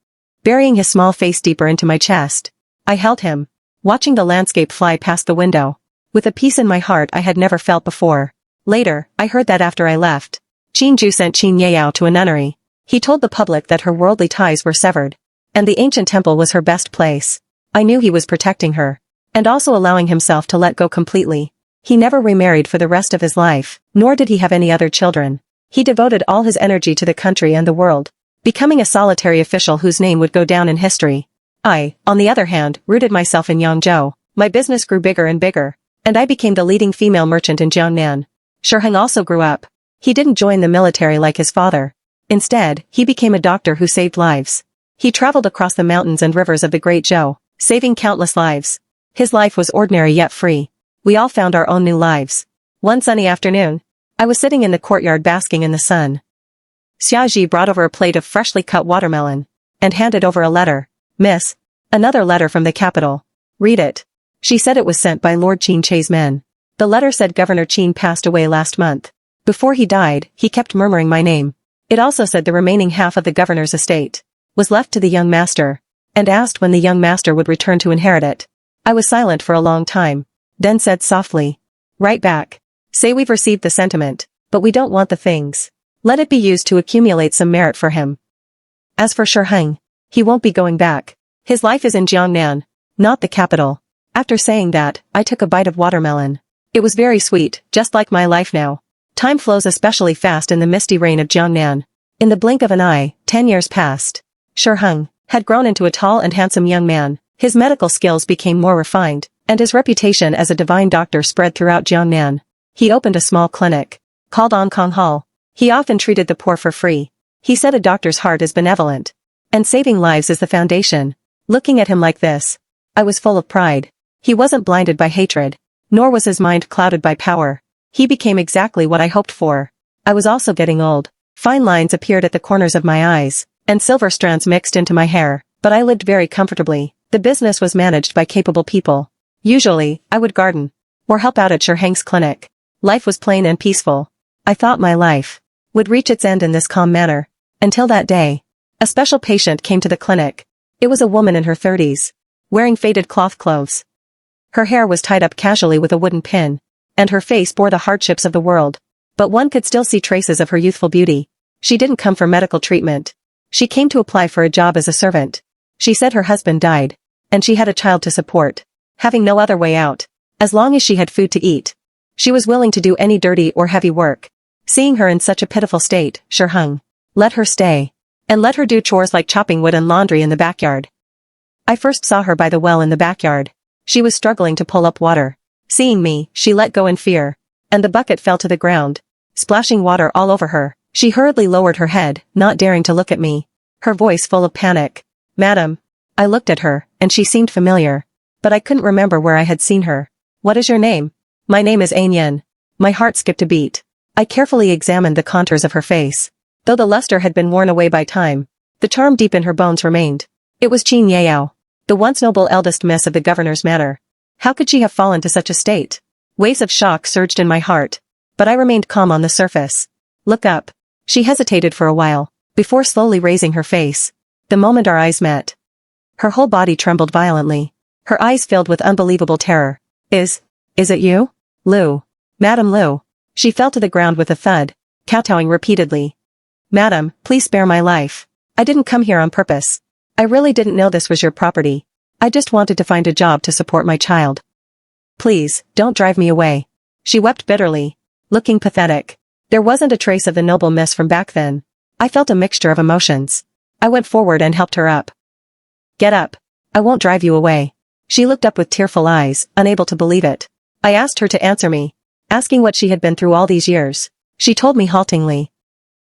burying his small face deeper into my chest. I held him, watching the landscape fly past the window, with a peace in my heart I had never felt before. Later, I heard that after I left, Qin Ju sent Qin Yao to a nunnery. He told the public that her worldly ties were severed, and the ancient temple was her best place. I knew he was protecting her, and also allowing himself to let go completely. He never remarried for the rest of his life, nor did he have any other children. He devoted all his energy to the country and the world, becoming a solitary official whose name would go down in history. I, on the other hand, rooted myself in Yangzhou. My business grew bigger and bigger, and I became the leading female merchant in Jiangnan. Shiheng also grew up. He didn't join the military like his father. Instead, he became a doctor who saved lives. He traveled across the mountains and rivers of the Great Zhou, saving countless lives. His life was ordinary yet free. We all found our own new lives. One sunny afternoon, I was sitting in the courtyard basking in the sun. Xiaoji brought over a plate of freshly cut watermelon, and handed over a letter. Miss, another letter from the capital. Read it. She said it was sent by Lord Qin Che's men. The letter said Governor Qin passed away last month. Before he died, he kept murmuring my name. It also said the remaining half of the governor's estate was left to the young master, and asked when the young master would return to inherit it. I was silent for a long time, then said softly, "Write back. Say we've received the sentiment, but we don't want the things. Let it be used to accumulate some merit for him. As for Shiheng, he won't be going back. His life is in Jiangnan, not the capital." After saying that, I took a bite of watermelon. It was very sweet, just like my life now. Time flows especially fast in the misty rain of Jiangnan. In the blink of an eye, 10 years passed. Shiheng had grown into a tall and handsome young man. His medical skills became more refined, and his reputation as a divine doctor spread throughout Jiangnan. He opened a small clinic, called Ankang Hall. He often treated the poor for free. He said a doctor's heart is benevolent, and saving lives is the foundation. Looking at him like this, I was full of pride. He wasn't blinded by hatred. Nor was his mind clouded by power. He became exactly what I hoped for. I was also getting old. Fine lines appeared at the corners of my eyes, and silver strands mixed into my hair, but I lived very comfortably. The business was managed by capable people. Usually, I would garden, or help out at Sherhang's clinic. Life was plain and peaceful. I thought my life would reach its end in this calm manner. Until that day. A special patient came to the clinic. It was a woman in her 30s, wearing faded cloth clothes. Her hair was tied up casually with a wooden pin, and her face bore the hardships of the world. But one could still see traces of her youthful beauty. She didn't come for medical treatment. She came to apply for a job as a servant. She said her husband died, and she had a child to support, having no other way out. As long as she had food to eat, she was willing to do any dirty or heavy work. Seeing her in such a pitiful state, Sherhang let her stay, and let her do chores like chopping wood and laundry in the backyard. I first saw her by the well in the backyard. She was struggling to pull up water. Seeing me, she let go in fear, and the bucket fell to the ground, splashing water all over her. She hurriedly lowered her head, not daring to look at me, her voice full of panic. "Madam." I looked at her, and she seemed familiar, but I couldn't remember where I had seen her. "What is your name?" "My name is Ain Yen." My heart skipped a beat. I carefully examined the contours of her face. Though the luster had been worn away by time, the charm deep in her bones remained. It was Qin Yao, the once noble eldest miss of the governor's manor. How could she have fallen to such a state? Waves of shock surged in my heart, but I remained calm on the surface. "Look up." She hesitated for a while, before slowly raising her face. The moment our eyes met, her whole body trembled violently. Her eyes filled with unbelievable terror. Is it you? Lu. Madam Lu." She fell to the ground with a thud, kowtowing repeatedly. "Madam, please spare my life. I didn't come here on purpose. I really didn't know this was your property. I just wanted to find a job to support my child. Please, don't drive me away." She wept bitterly, looking pathetic. There wasn't a trace of the noble miss from back then. I felt a mixture of emotions. I went forward and helped her up. "Get up. I won't drive you away." She looked up with tearful eyes, unable to believe it. I asked her to answer me, asking what she had been through all these years. She told me haltingly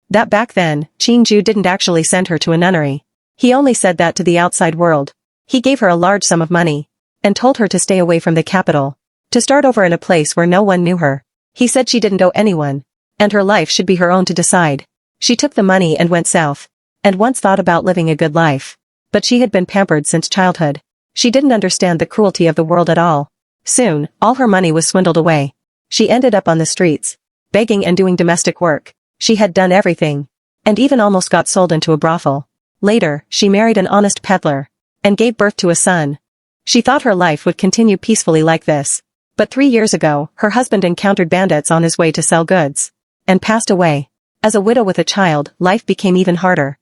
that back then, Qin Ju didn't actually send her to a nunnery. He only said that to the outside world. He gave her a large sum of money, and told her to stay away from the capital, to start over in a place where no one knew her. He said she didn't owe anyone, and her life should be her own to decide. She took the money and went south, and once thought about living a good life. But she had been pampered since childhood. She didn't understand the cruelty of the world at all. Soon, all her money was swindled away. She ended up on the streets, begging and doing domestic work. She had done everything, and even almost got sold into a brothel. Later, she married an honest peddler, and gave birth to a son. She thought her life would continue peacefully like this. But 3 years ago, her husband encountered bandits on his way to sell goods, and passed away. As a widow with a child, life became even harder.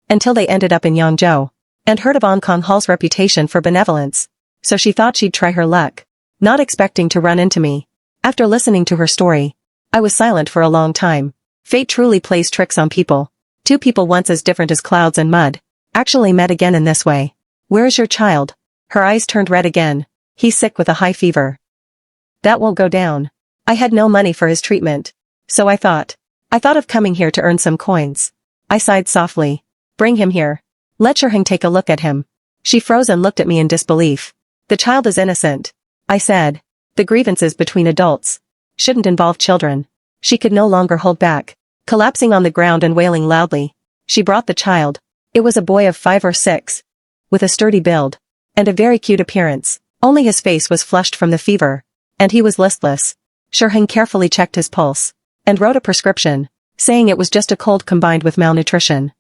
Until they ended up in Yangzhou, and heard of Ankang Hall's reputation for benevolence. So she thought she'd try her luck, not expecting to run into me. After listening to her story, I was silent for a long time. Fate truly plays tricks on people. Two people once as different as clouds and mud, actually met again in this way. "Where is your child?" Her eyes turned red again. "He's sick with a high fever. That won't go down." I had no money for his treatment, so I thought of coming here to earn some coins. I sighed softly. "Bring him here. Let Sherhang take a look at him." She froze and looked at me in disbelief. "The child is innocent," I said. "The grievances between adults shouldn't involve children." She could no longer hold back, collapsing on the ground and wailing loudly. She brought the child. It was a boy of 5 or 6, with a sturdy build, and a very cute appearance. Only his face was flushed from the fever, and he was listless. Sherhang carefully checked his pulse, and wrote a prescription, saying it was just a cold combined with malnutrition.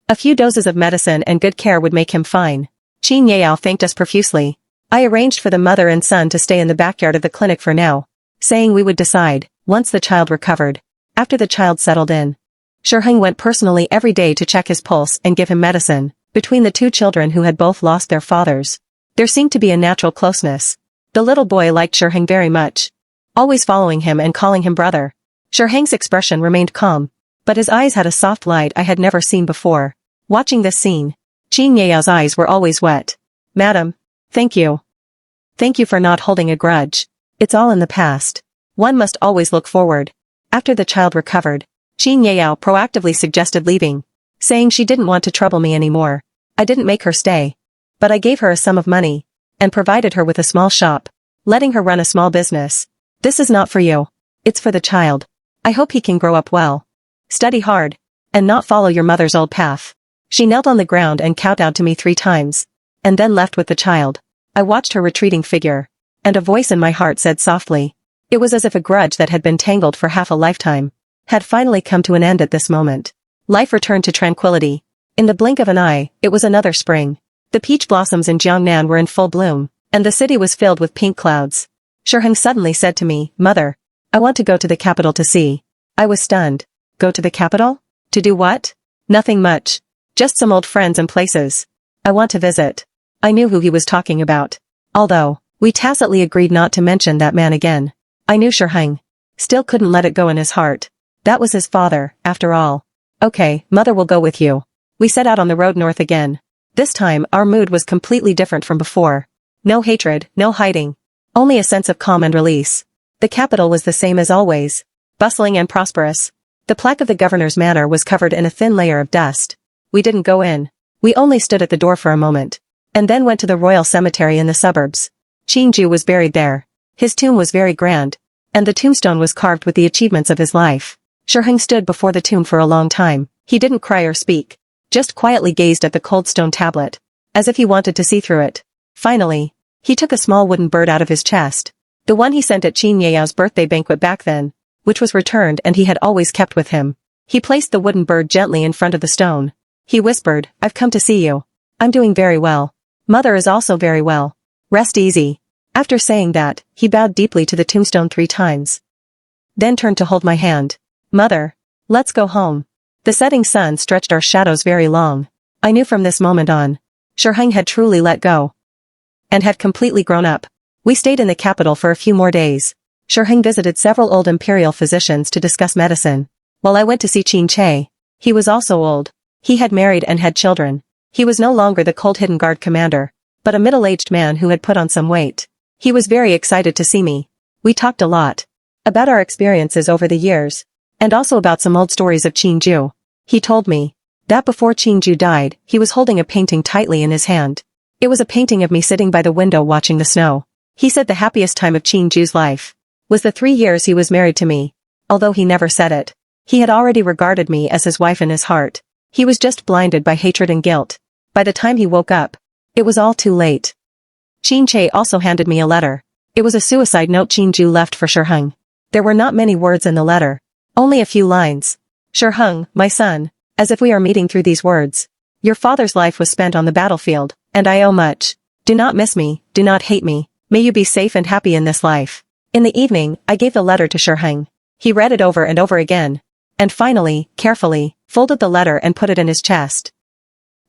A few doses of medicine and good care would make him fine. Qin Yao thanked us profusely. I arranged for the mother and son to stay in the backyard of the clinic for now, saying we would decide, once the child recovered. After the child settled in, Sherhang went personally every day to check his pulse and give him medicine. Between the two children who had both lost their fathers, there seemed to be a natural closeness. The little boy liked Sherhang very much, always following him and calling him brother. Sherhang's expression remained calm, but his eyes had a soft light I had never seen before. Watching this scene, Qin Yao's eyes were always wet. "Madam, thank you. Thank you for not holding a grudge. It's all in the past. One must always look forward." After the child recovered, Qin Yao proactively suggested leaving, saying she didn't want to trouble me anymore. I didn't make her stay, but I gave her a sum of money, and provided her with a small shop. letting her run a small business. This is not for you. It's for the child. I hope he can grow up well. Study hard. And not follow your mother's old path. She knelt on the ground and kowtowed to me 3 times. And then left with the child. I watched her retreating figure. And a voice in my heart said softly. It was as if a grudge that had been tangled for half a lifetime had finally come to an end at this moment. Life returned to tranquility. In the blink of an eye, it was another spring. The peach blossoms in Jiangnan were in full bloom, and the city was filled with pink clouds. Shiheng suddenly said to me, Mother, I want to go to the capital to see. I was stunned. Go to the capital? To do what? Nothing much. Just some old friends and places. I want to visit. I knew who he was talking about. Although, we tacitly agreed not to mention that man again. I knew Shiheng still couldn't let it go in his heart. That was his father, after all. Okay, Mother will go with you. We set out on the road north again. This time, our mood was completely different from before. No hatred, no hiding. Only a sense of calm and release. The capital was the same as always. Bustling and prosperous. The plaque of the governor's manor was covered in a thin layer of dust. We didn't go in. We only stood at the door for a moment. And then went to the royal cemetery in the suburbs. Qingju was buried there. His tomb was very grand. And the tombstone was carved with the achievements of his life. Shiheng stood before the tomb for a long time. He didn't cry or speak. Just quietly gazed at the cold stone tablet. As if he wanted to see through it. Finally, he took a small wooden bird out of his chest. The one he sent at Qin Yao's birthday banquet back then, which was returned and he had always kept with him. He placed the wooden bird gently in front of the stone. He whispered, I've come to see you. I'm doing very well. Mother is also very well. Rest easy. After saying that, he bowed deeply to the tombstone 3 times. Then turned to hold my hand. Mother, let's go home. The setting sun stretched our shadows very long. I knew from this moment on, Shiheng had truly let go. And had completely grown up. We stayed in the capital for a few more days. Shiheng visited several old imperial physicians to discuss medicine. While I went to see Qin Che. He was also old. He had married and had children. He was no longer the cold hidden guard commander, but a middle-aged man who had put on some weight. He was very excited to see me. We talked a lot. About our experiences over the years. And also about some old stories of Qingju. He told me that before Qingju died, he was holding a painting tightly in his hand. It was a painting of me sitting by the window watching the snow. He said the happiest time of Qingju's life was the 3 years he was married to me. Although he never said it. He had already regarded me as his wife in his heart. He was just blinded by hatred and guilt. By the time he woke up, it was all too late. Qin Che also handed me a letter. It was a suicide note Qingju left for Shiheng. There were not many words in the letter. Only a few lines. Shiheng, my son, as if we are meeting through these words. Your father's life was spent on the battlefield, and I owe much. Do not miss me, do not hate me. May you be safe and happy in this life. In the evening, I gave the letter to Shiheng. He read it over and over again. And finally, carefully, folded the letter and put it in his chest.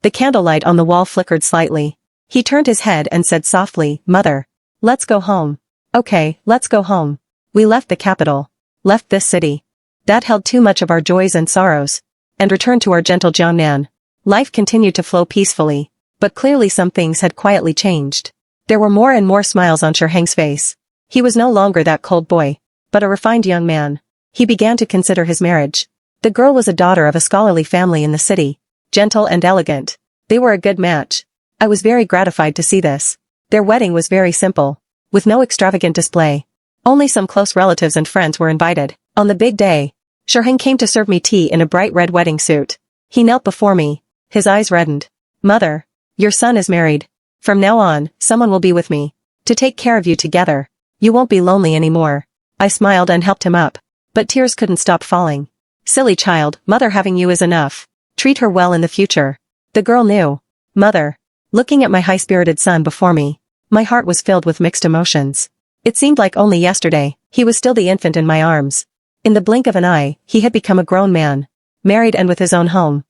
The candlelight on the wall flickered slightly. He turned his head and said softly, Mother, let's go home. Okay, let's go home. We left the capital. Left this city. That held too much of our joys and sorrows. And returned to our gentle Jiangnan. Life continued to flow peacefully. But clearly some things had quietly changed. There were more and more smiles on Shiheng's face. He was no longer that cold boy, but a refined young man. He began to consider his marriage. The girl was a daughter of a scholarly family in the city. Gentle and elegant. They were a good match. I was very gratified to see this. Their wedding was very simple. With no extravagant display. Only some close relatives and friends were invited. On the big day, Shiheng came to serve me tea in a bright red wedding suit. He knelt before me. His eyes reddened. Mother, your son is married. From now on, someone will be with me. To take care of you together. You won't be lonely anymore. I smiled and helped him up. But tears couldn't stop falling. Silly child, mother having you is enough. Treat her well in the future. The girl knew. Mother. Looking at my high-spirited son before me, my heart was filled with mixed emotions. It seemed like only yesterday, he was still the infant in my arms. In the blink of an eye, he had become a grown man. Married and with his own home.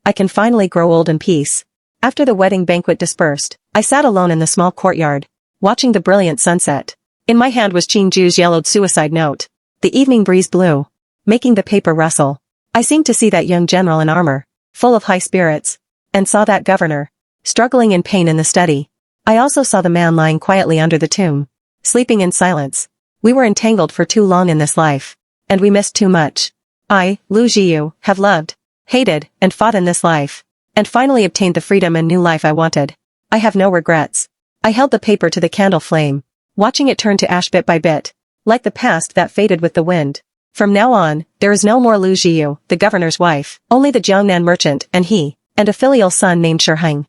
I can finally grow old in peace. After the wedding banquet dispersed, I sat alone in the small courtyard, watching the brilliant sunset. In my hand was Qingju's yellowed suicide note. The evening breeze blew, making the paper rustle. I seemed to see that young general in armor, full of high spirits, and saw that governor, struggling in pain in the study. I also saw the man lying quietly under the tomb, sleeping in silence. We were entangled for too long in this life, and we missed too much. I, Lu Jiyu, have loved, hated, and fought in this life, and finally obtained the freedom and new life I wanted. I have no regrets. I held the paper to the candle flame, watching it turn to ash bit by bit, like the past that faded with the wind. From now on, there is no more Lu Jiu, the governor's wife, only the Jiangnan merchant and he, and a filial son named Shiheng.